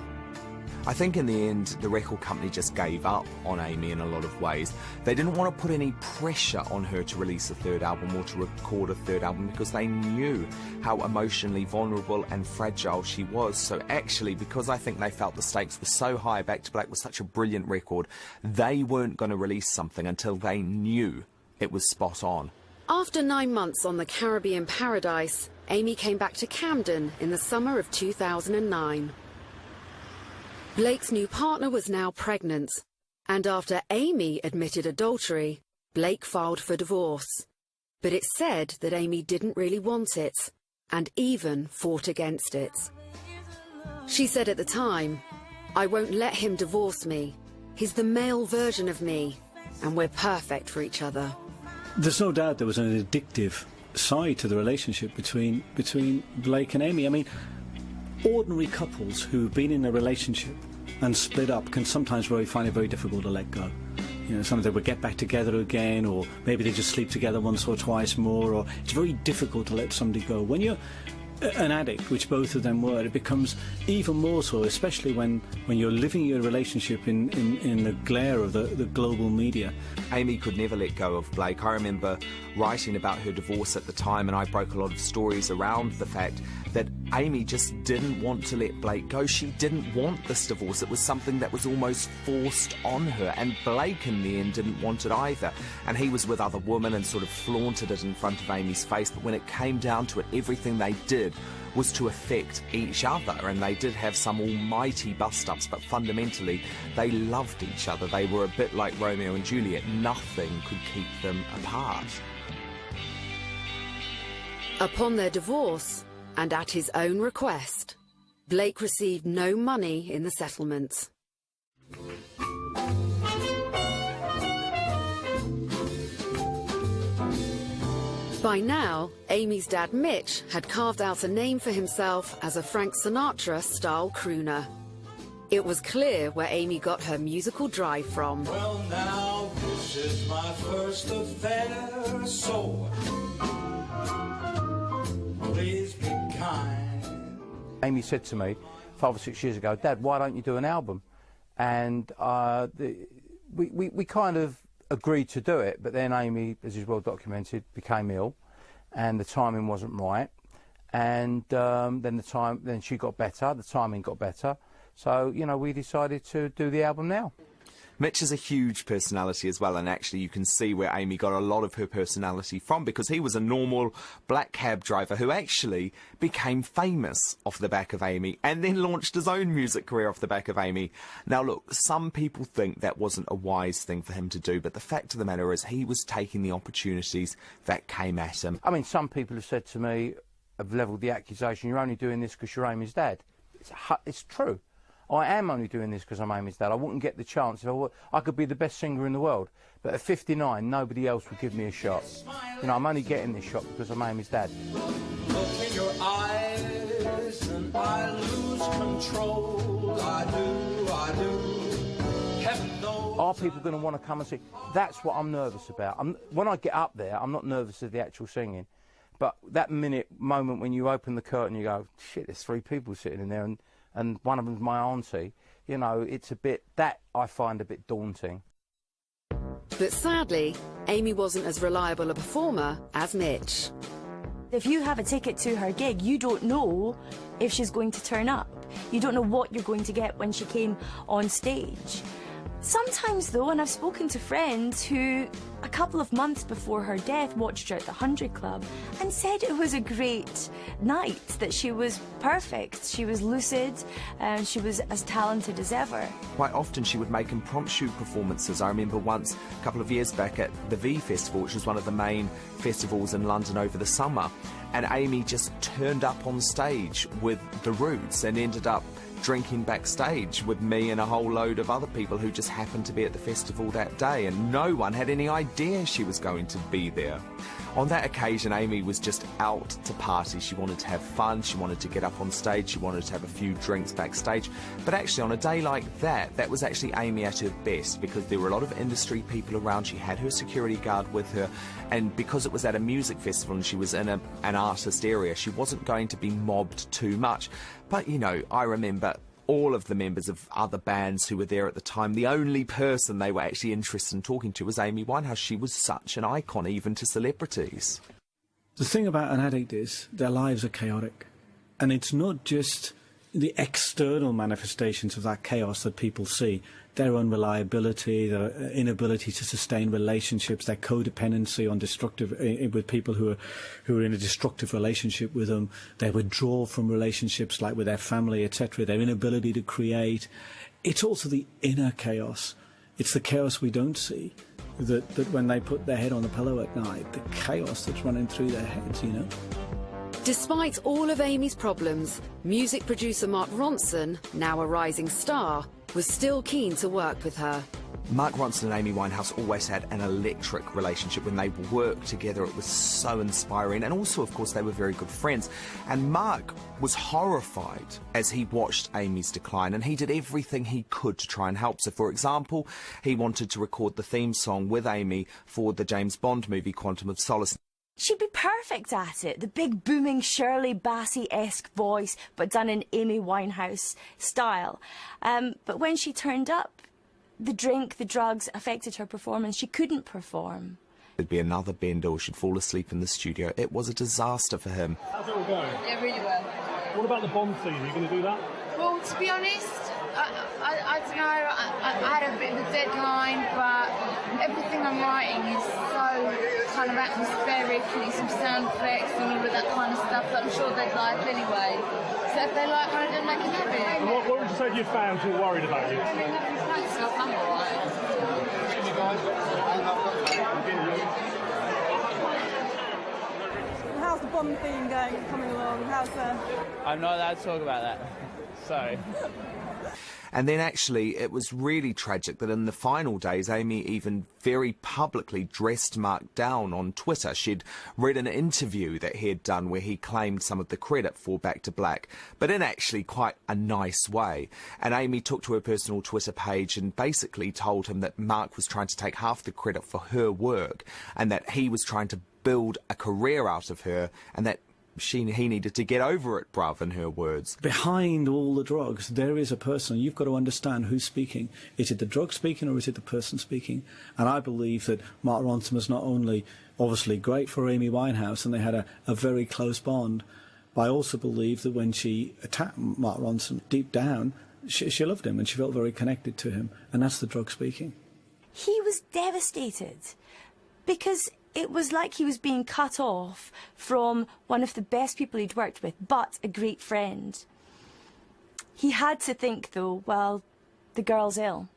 I think in the end, the record company just gave up on Amy in a lot of ways. They didn't want to put any pressure on her to release a third album or to record a third album because they knew how emotionally vulnerable and fragile she was. So actually, because I think they felt the stakes were so high, Back to Black was such a brilliant record, they weren't going to release something until they knew it was spot on. After 9 months on the Caribbean paradise, Amy came back to Camden in the summer of 2009. Blake's new partner was now pregnant, and after Amy admitted adultery, Blake filed for divorce. But it said that Amy didn't really want it, and even fought against it. She said at the time, "I won't let him divorce me. He's the male version of me, and we're perfect for each other." There's no doubt there was an addictive side to the relationship between Blake and Amy. I mean, ordinary couples who've been in a relationship and split up can sometimes find it very difficult to let go. You know, sometimes they would get back together again, or maybe they just sleep together once or twice more, or it's very difficult to let somebody go. When you're an addict, which both of them were, it becomes even more so, especially when you're living your relationship in the glare of the global media. Amy could never let go of Blake. I remember writing about her divorce at the time, and I broke a lot of stories around the fact that Amy just didn't want to let Blake go. She didn't want this divorce. It was something that was almost forced on her, and Blake in the end didn't want it either. And he was with other women and sort of flaunted it in front of Amy's face, but when it came down to it, everything they did was to affect each other, and they did have some almighty bust-ups, but fundamentally they loved each other. They were a bit like Romeo and Juliet. Nothing could keep them apart. Upon their divorce, and at his own request, Blake received no money in the settlement. By now, Amy's dad Mitch had carved out a name for himself as a Frank Sinatra-style crooner. It was clear where Amy got her musical drive from. Well, now this is my first affair, so please be kind. Amy said to me 5 or 6 years ago, "Dad, why don't you do an album?" And we kind of agreed to do it, but then Amy, as is well documented, became ill, and the timing wasn't right. And then she got better, the timing got better. So, you know, we decided to do the album now. Mitch is a huge personality as well, and actually you can see where Amy got a lot of her personality from, because he was a normal black cab driver who actually became famous off the back of Amy and then launched his own music career off the back of Amy. Now look, some people think that wasn't a wise thing for him to do, but the fact of the matter is he was taking the opportunities that came at him. I mean, some people have said to me, have levelled the accusation, "You're only doing this because you're Amy's dad." It's true. I am only doing this because I'm Amy's dad. I wouldn't get the chance. I could be the best singer in the world, but at 59, nobody else would give me a shot. You know, I'm only getting this shot because I'm Amy's dad. Look in your eyes and I lose control. I do. Heaven knows. Are people going to want to come and see? That's what I'm nervous about. When I get up there, I'm not nervous of the actual singing. But that moment when you open the curtain, you go, shit, there's 3 people sitting in there, and one of them's my auntie, you know, it's a bit, that I find a bit daunting. But sadly, Amy wasn't as reliable a performer as Mitch. If you have a ticket to her gig, you don't know if she's going to turn up. You don't know what you're going to get when she came on stage. Sometimes though, and I've spoken to friends who a couple of months before her death watched her at the 100 Club and said it was a great night, that she was perfect, she was lucid, and she was as talented as ever. Quite often she would make impromptu performances. I remember once, a couple of years back, at the V Festival, which was one of the main festivals in London over the summer, and Amy just turned up on stage with the Roots and ended up drinking backstage with me and a whole load of other people who just happened to be at the festival that day, and no one had any idea she was going to be there. On that occasion, Amy was just out to party. She wanted to have fun, she wanted to get up on stage, she wanted to have a few drinks backstage. But actually, on a day like that, that was actually Amy at her best, because there were a lot of industry people around. She had her security guard with her, and because it was at a music festival and she was in an artist area, she wasn't going to be mobbed too much. But, you know, I remember all of the members of other bands who were there at the time, the only person they were actually interested in talking to was Amy Winehouse. She was such an icon, even to celebrities. The thing about an addict is their lives are chaotic. And it's not just the external manifestations of that chaos that people see. Their unreliability, their inability to sustain relationships, their codependency on destructive with people who are in a destructive relationship with them, their withdrawal from relationships like with their family, etc., their inability to create. It's also the inner chaos. It's the chaos we don't see. That when they put their head on the pillow at night, the chaos that's running through their heads, you know. Despite all of Amy's problems, music producer Mark Ronson, now a rising star, was still keen to work with her. Mark Ronson and Amy Winehouse always had an electric relationship. When they worked together, it was so inspiring. And also, of course, they were very good friends. And Mark was horrified as he watched Amy's decline, and he did everything he could to try and help. So, for example, he wanted to record the theme song with Amy for the James Bond movie Quantum of Solace. She'd be perfect at it. The big booming Shirley Bassey-esque voice, but done in Amy Winehouse style. But when she turned up, the drink, the drugs affected her performance. She couldn't perform. There'd be another bender, or she'd fall asleep in the studio. It was a disaster for him. How's it all going? Yeah, really well. What about the Bond theme? Are you going to do that? Well, to be honest, I don't know, I had a bit of a deadline, but everything I'm writing is so kind of atmospheric, and some sound effects and all of that kind of stuff that I'm sure they'd like anyway. So if they like one of them, they can have it. And what would you say to your fans who are worried about you? So I'm alright. How's the Bond theme going, coming along? How's I'm not allowed to talk about that. Sorry. And then actually, it was really tragic that in the final days, Amy even very publicly dressed Mark down on Twitter. She'd read an interview that he had done where he claimed some of the credit for Back to Black, but in actually quite a nice way. And Amy took to her personal Twitter page and basically told him that Mark was trying to take half the credit for her work, and that he was trying to build a career out of her, and that he needed to get over it, bruv, in her words. Behind all the drugs, there is a person. You've got to understand who's speaking. Is it the drug speaking, or is it the person speaking? And I believe that Mark Ronson was not only obviously great for Amy Winehouse, and they had a very close bond, but I also believe that when she attacked Mark Ronson, deep down, she loved him and she felt very connected to him. And that's the drug speaking. He was devastated because it was like he was being cut off from one of the best people he'd worked with, but a great friend. He had to think, though, well, the girl's ill.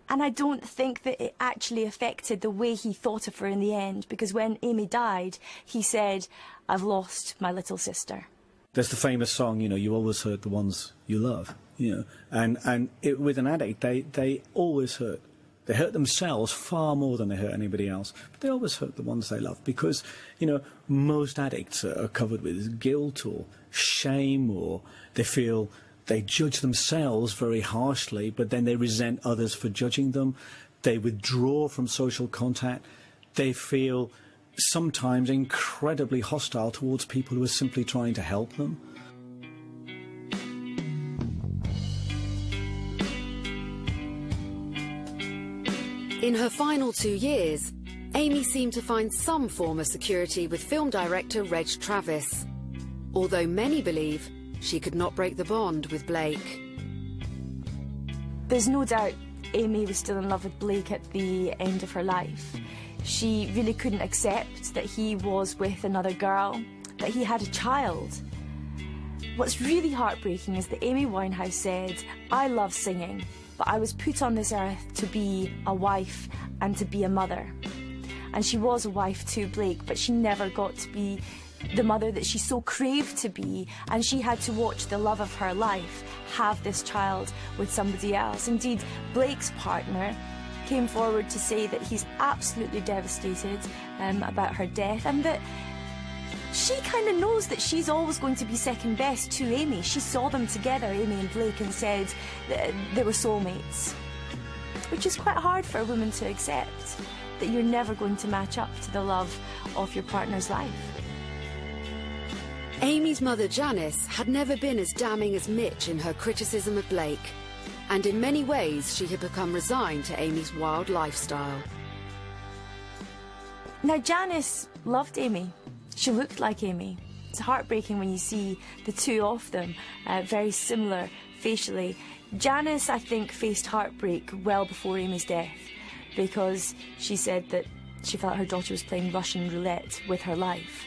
And I don't think that it actually affected the way he thought of her in the end, because when Amy died, he said, I've lost my little sister. There's the famous song, you know, you always hurt the ones you love, you know, and with an addict, they always hurt. They hurt themselves far more than they hurt anybody else. But they always hurt the ones they love because, you know, most addicts are covered with guilt or shame, or they judge themselves very harshly, but then they resent others for judging them. They withdraw from social contact. They feel sometimes incredibly hostile towards people who are simply trying to help them. In her final 2 years, Amy seemed to find some form of security with film director Reg Travis, although many believe she could not break the bond with Blake. There's no doubt Amy was still in love with Blake at the end of her life. She really couldn't accept that he was with another girl, that he had a child. What's really heartbreaking is that Amy Winehouse said, "I love singing, but I was put on this earth to be a wife and to be a mother." And she was a wife to Blake, but she never got to be the mother that she so craved to be, and she had to watch the love of her life have this child with somebody else. Indeed, Blake's partner came forward to say that he's absolutely devastated about her death, and that she kind of knows that she's always going to be second best to Amy. She saw them together, Amy and Blake, and said that they were soulmates, which is quite hard for a woman to accept, that you're never going to match up to the love of your partner's life. Amy's mother Janice had never been as damning as Mitch in her criticism of Blake, and in many ways she had become resigned to Amy's wild lifestyle. Now, Janice loved Amy. She looked like Amy. It's heartbreaking when you see the two of them, very similar facially. Janice, I think, faced heartbreak well before Amy's death, because she said that she felt her daughter was playing Russian roulette with her life.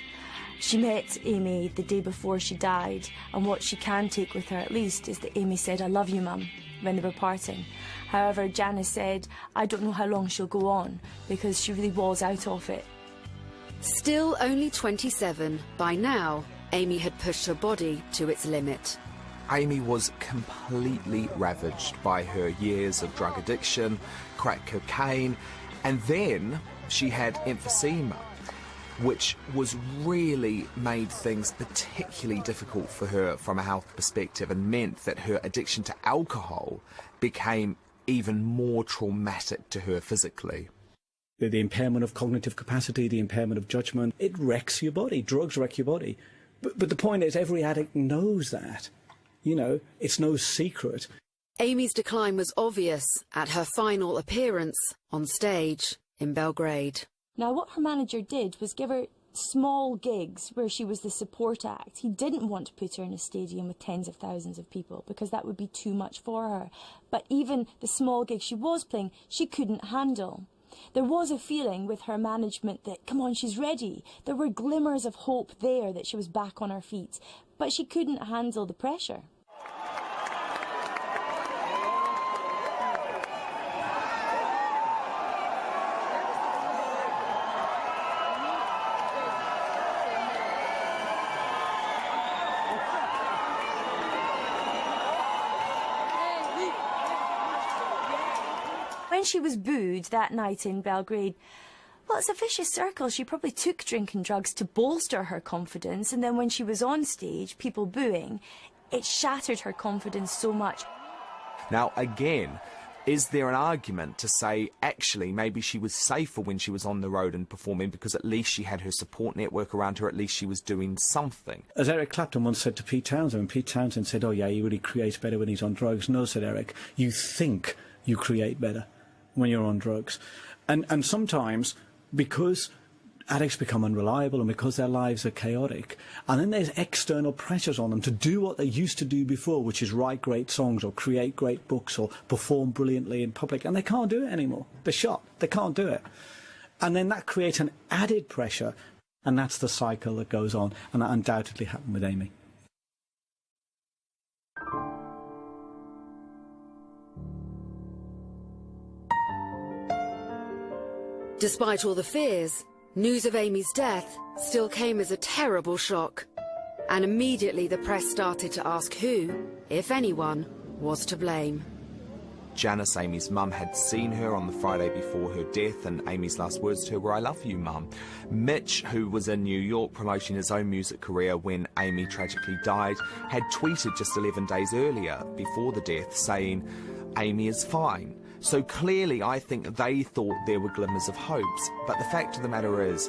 She met Amy the day before she died, and what she can take with her at least is that Amy said, "I love you, Mum," when they were parting. However, Janice said, "I don't know how long she'll go on," because she really was out of it. Still only 27, by now, Amy had pushed her body to its limit. Amy was completely ravaged by her years of drug addiction, crack cocaine, and then she had emphysema, which was really made things particularly difficult for her from a health perspective, and meant that her addiction to alcohol became even more traumatic to her physically. The impairment of cognitive capacity, the impairment of judgment, it wrecks your body. Drugs wreck your body. But the point is, every addict knows that. You know, it's no secret. Amy's decline was obvious at her final appearance on stage in Belgrade. Now, what her manager did was give her small gigs where she was the support act. He didn't want to put her in a stadium with tens of thousands of people, because that would be too much for her. But even the small gigs she was playing, she couldn't handle. There was a feeling with her management that, come on, she's ready. There were glimmers of hope there that she was back on her feet, but she couldn't handle the pressure. When she was booed that night in Belgrade, well, it's a vicious circle. She probably took drinking drugs to bolster her confidence, and then when she was on stage, people booing, it shattered her confidence so much. Now, again, is there an argument to say, actually, maybe she was safer when she was on the road and performing, because at least she had her support network around her, at least she was doing something? As Eric Clapton once said to Pete Townsend, Pete Townsend said, "Oh yeah, he really creates better when he's on drugs." No, said Eric, you think you create better when you're on drugs. And sometimes, because addicts become unreliable and because their lives are chaotic, and then there's external pressures on them to do what they used to do before, which is write great songs or create great books or perform brilliantly in public, and they can't do it anymore. They're shot. They can't do it. And then that creates an added pressure, and that's the cycle that goes on, and that undoubtedly happened with Amy. Despite all the fears, news of Amy's death still came as a terrible shock. And immediately the press started to ask who, if anyone, was to blame. Janice, Amy's mum, had seen her on the Friday before her death, and Amy's last words to her were, "I love you, Mum." Mitch, who was in New York promoting his own music career when Amy tragically died, had tweeted just 11 days earlier, before the death, saying, "Amy is fine." So clearly, I think they thought there were glimmers of hopes. But the fact of the matter is,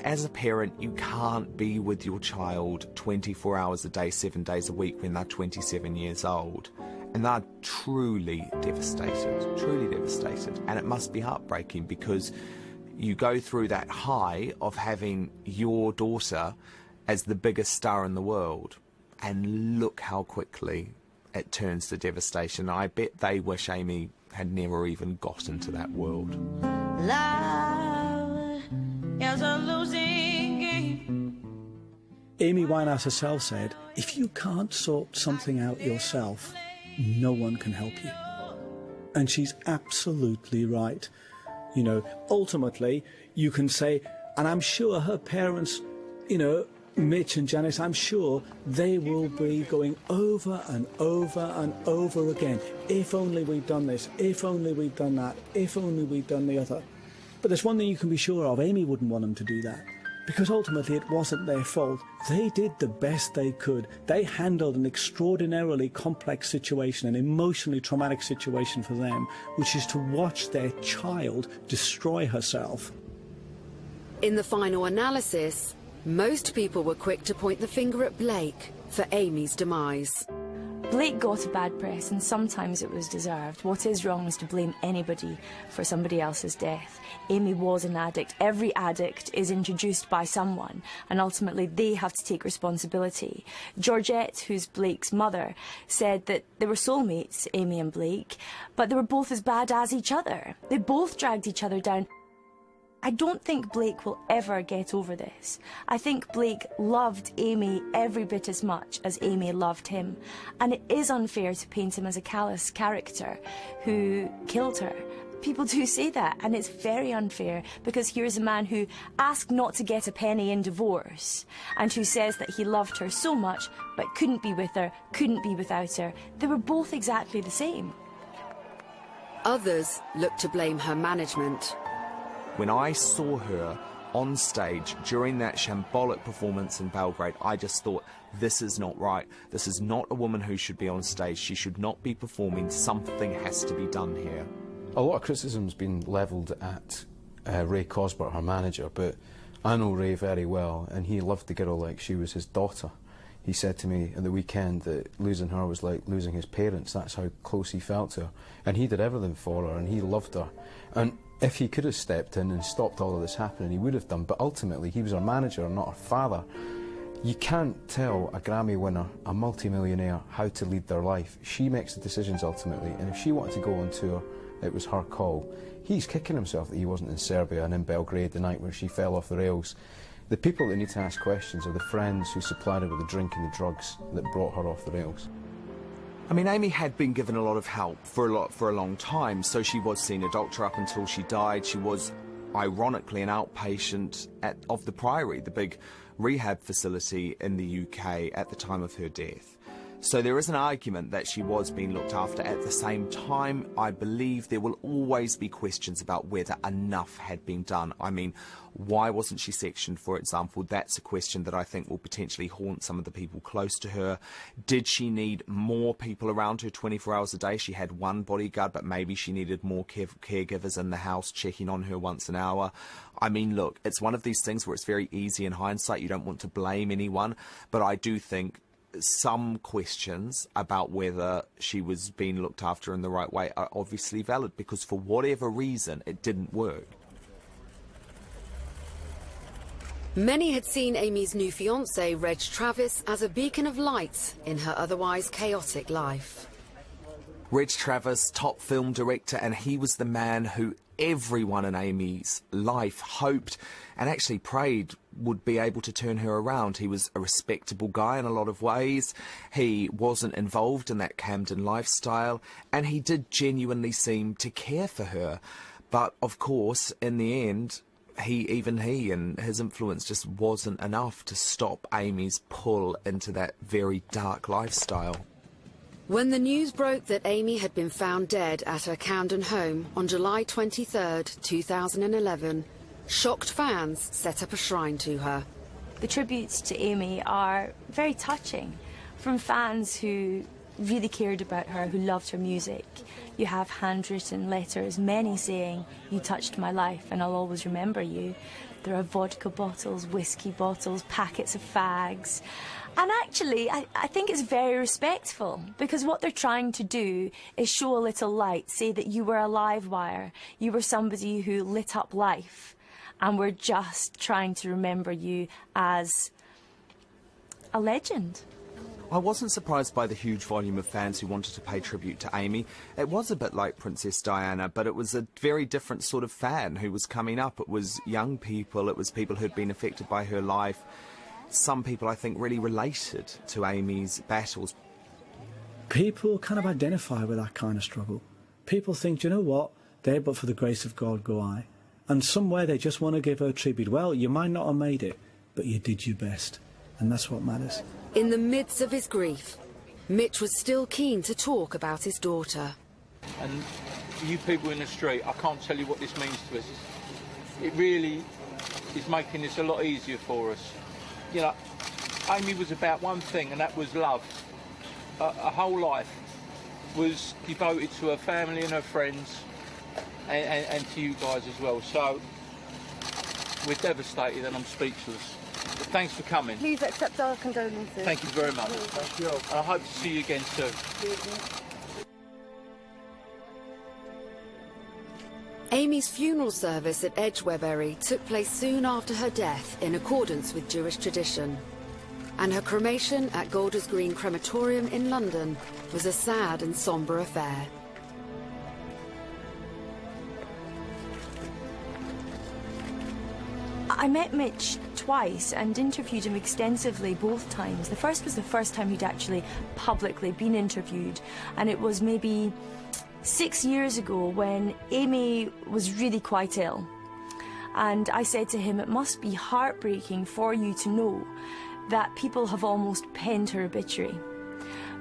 as a parent, you can't be with your child 24 hours a day, 7 days a week when they're 27 years old. And they're truly devastated, and it must be heartbreaking, because You go through that high of having your daughter as the biggest star in the world, and look how quickly it turns to devastation. I bet they wish Amy had never even got into that world. Love is a losing game. Amy Winehouse herself said, if you can't sort something out yourself, no one can help you. And she's absolutely right. You know, ultimately, you can say, and I'm sure her parents, you know, Mitch and Janice, I'm sure they will be going over and over and over again. If only we'd done this, if only we'd done that, if only we'd done the other. But there's one thing you can be sure of, Amy wouldn't want them to do that. Because ultimately it wasn't their fault. They did the best they could. They handled an extraordinarily complex situation, an emotionally traumatic situation for them, which is to watch their child destroy herself. In the final analysis, most people were quick to point the finger at Blake for Amy's demise. Blake got a bad press, and sometimes it was deserved. What is wrong is to blame anybody for somebody else's death. Amy was an addict. Every addict is introduced by someone, and ultimately they have to take responsibility. Georgette, who's Blake's mother, said that they were soulmates, Amy and Blake, but they were both as bad as each other. They both dragged each other down. I don't think Blake will ever get over this. I think Blake loved Amy every bit as much as Amy loved him. And it is unfair to paint him as a callous character who killed her. People do say that, and it's very unfair, because here's a man who asked not to get a penny in divorce, and who says that he loved her so much, but couldn't be with her, couldn't be without her. They were both exactly the same. Others look to blame her management. When I saw her on stage during that shambolic performance in Belgrade, I just thought, this is not right. This is not a woman who should be on stage. She should not be performing. Something has to be done here. A lot of criticism's been levelled at Ray Cosbert, her manager, but I know Ray very well, and he loved the girl like she was his daughter. He said to me at the weekend that losing her was like losing his parents. That's how close he felt to her. And he did everything for her, and he loved her. And if he could have stepped in and stopped all of this happening, he would have done. But ultimately, he was her manager, not her father. You can't tell a Grammy winner, a multi-millionaire, how to lead their life. She makes the decisions ultimately, and if she wanted to go on tour, it was her call. He's kicking himself that he wasn't in Serbia and in Belgrade the night where she fell off the rails. The people that need to ask questions are the friends who supplied her with the drink and the drugs that brought her off the rails. I mean, Amy had been given a lot of help for a long time, so she was seeing a doctor up until she died. She was, ironically, an outpatient of the Priory, the big rehab facility in the UK at the time of her death. So there is an argument that she was being looked after. At the same time, I believe there will always be questions about whether enough had been done. I mean, why wasn't she sectioned, for example? That's a question that I think will potentially haunt some of the people close to her. Did she need more people around her 24 hours a day? She had one bodyguard, but maybe she needed more caregivers in the house checking on her once an hour. I mean, look, it's one of these things where it's very easy in hindsight. You don't want to blame anyone, but I do think some questions about whether she was being looked after in the right way are obviously valid, because for whatever reason it didn't work. Many had seen Amy's new fiancé, Reg Travis, as a beacon of light in her otherwise chaotic life. Reg Travis, top film director, and he was the man who everyone in Amy's life hoped and actually prayed would be able to turn her around. He was a respectable guy in a lot of ways. He wasn't involved in that Camden lifestyle, and he did genuinely seem to care for her. But of course, in the end, even he and his influence just wasn't enough to stop Amy's pull into that very dark lifestyle. When the news broke that Amy had been found dead at her Camden home on July 23rd, 2011, shocked fans set up a shrine to her. The tributes to Amy are very touching, from fans who really cared about her, who loved her music. You have handwritten letters, many saying, "You touched my life and I'll always remember you." There are vodka bottles, whiskey bottles, packets of fags. And actually, I think it's very respectful, because what they're trying to do is show a little light, say that you were a live wire, you were somebody who lit up life. and we're just trying to remember you as a legend. I wasn't surprised by the huge volume of fans who wanted to pay tribute to Amy. It was a bit like Princess Diana, but it was a very different sort of fan who was coming up. It was young people, it was people who'd been affected by her life. Some people, I think, really related to Amy's battles. People kind of identify with that kind of struggle. People think, you know what, there but for the grace of God go I. And somewhere they just want to give her tribute. Well, you might not have made it, but you did your best. And that's what matters. In the midst of his grief, Mitch was still keen to talk about his daughter. And you people in the street, I can't tell you what this means to us. It really is making this a lot easier for us. You know, Amy was about one thing, and that was love. Her whole life was devoted to her family and her friends, and to you guys as well. So we're devastated, and I'm speechless. But thanks for coming. Please accept our condolences. Thank you very much. Thank you. And I hope to see you again soon. Amy's funeral service at Edgewarebury took place soon after her death in accordance with Jewish tradition. And her cremation at Golders Green Crematorium in London was a sad and sombre affair. I met Mitch twice and interviewed him extensively both times. The first was the first time he'd actually publicly been interviewed, and it was maybe 6 years ago when Amy was really quite ill. And I said to him, it must be heartbreaking for you to know that people have almost penned her obituary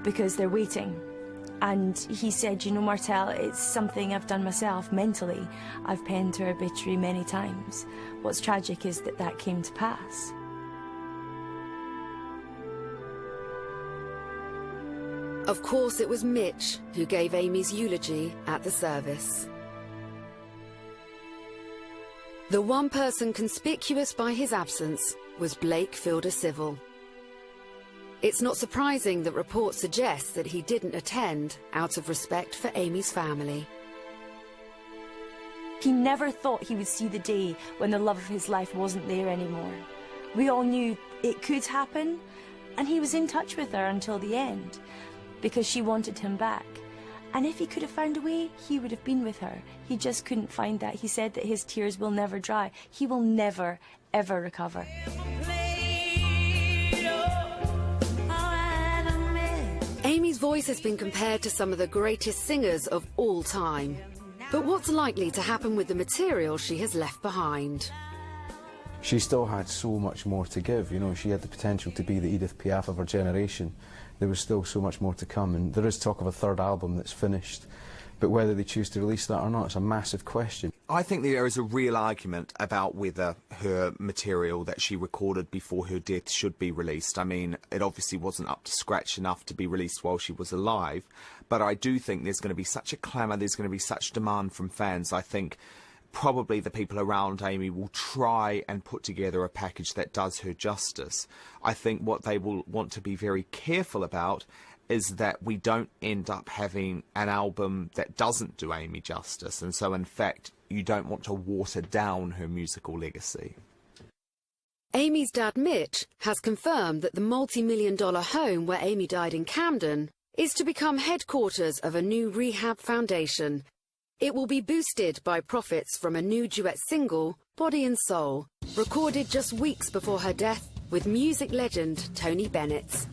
because they're waiting. And he said, you know, Martel, it's something I've done myself mentally. I've penned her obituary many times. What's tragic is that that came to pass. Of course, it was Mitch who gave Amy's eulogy at the service. The one person conspicuous by his absence was Blake Filder-Civil. It's not surprising that reports suggest that he didn't attend out of respect for Amy's family. He never thought he would see the day when the love of his life wasn't there anymore. We all knew it could happen, and he was in touch with her until the end, because she wanted him back. And if he could have found a way, he would have been with her. He just couldn't find that. He said that his tears will never dry. He will never, ever recover. Amy's voice has been compared to some of the greatest singers of all time. But what's likely to happen with the material she has left behind? She still had so much more to give, you know, she had the potential to be the Edith Piaf of her generation. There was still so much more to come, and there is talk of a third album that's finished, but whether they choose to release that or not, it's a massive question. I think there is a real argument about whether her material that she recorded before her death should be released. I mean, it obviously wasn't up to scratch enough to be released while she was alive, but I do think there's going to be such a clamour, there's going to be such demand from fans. I think probably the people around Amy will try and put together a package that does her justice. I think what they will want to be very careful about is that we don't end up having an album that doesn't do Amy justice, and so in fact you don't want to water down her musical legacy. Amy's dad Mitch has confirmed that the multi-million-dollar home where Amy died in Camden is to become headquarters of a new rehab foundation. It will be boosted by profits from a new duet single, Body and Soul, recorded just weeks before her death with music legend Tony Bennett.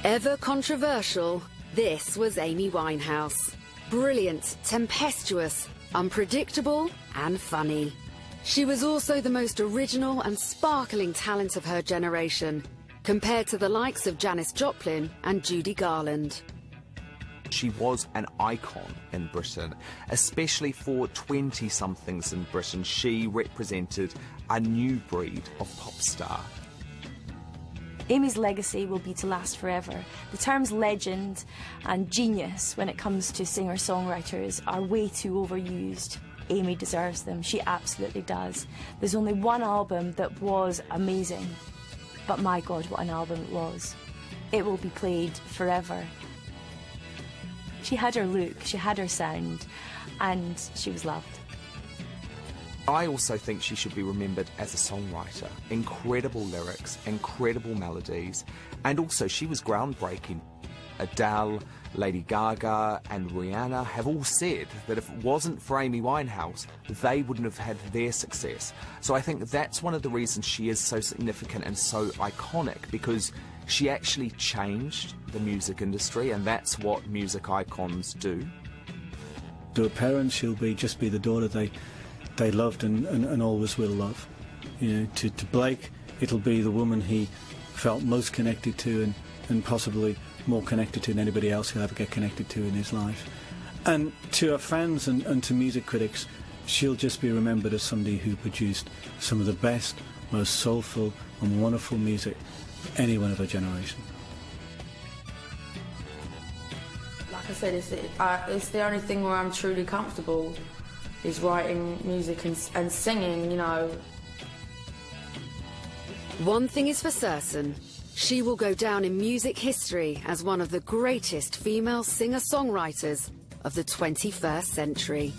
Ever controversial, this was Amy Winehouse. Brilliant, tempestuous, unpredictable and funny. She was also the most original and sparkling talent of her generation, compared to the likes of Janis Joplin and Judy Garland. She was an icon in Britain, especially for 20-somethings in Britain. She represented a new breed of pop star. Amy's legacy will be to last forever. The terms legend and genius when it comes to singer-songwriters are way too overused. Amy deserves them. She absolutely does. There's only one album that was amazing, but my God, what an album it was. It will be played forever. She had her look, she had her sound, and she was loved. I also think she should be remembered as a songwriter. Incredible lyrics, incredible melodies, and also she was groundbreaking. Adele, Lady Gaga and Rihanna have all said that if it wasn't for Amy Winehouse, they wouldn't have had their success. So I think that's one of the reasons she is so significant and so iconic, because she actually changed the music industry, and that's what music icons do. To her parents, she'll just be the daughter they loved and always will love. You know, to Blake, it'll be the woman he felt most connected to and possibly more connected to than anybody else he'll ever get connected to in his life. And to her fans and to music critics, she'll just be remembered as somebody who produced some of the best, most soulful and wonderful music of anyone of her generation. Like I said, it's the only thing where I'm truly comfortable, is writing music and singing, you know. One thing is for certain, she will go down in music history as one of the greatest female singer-songwriters of the 21st century.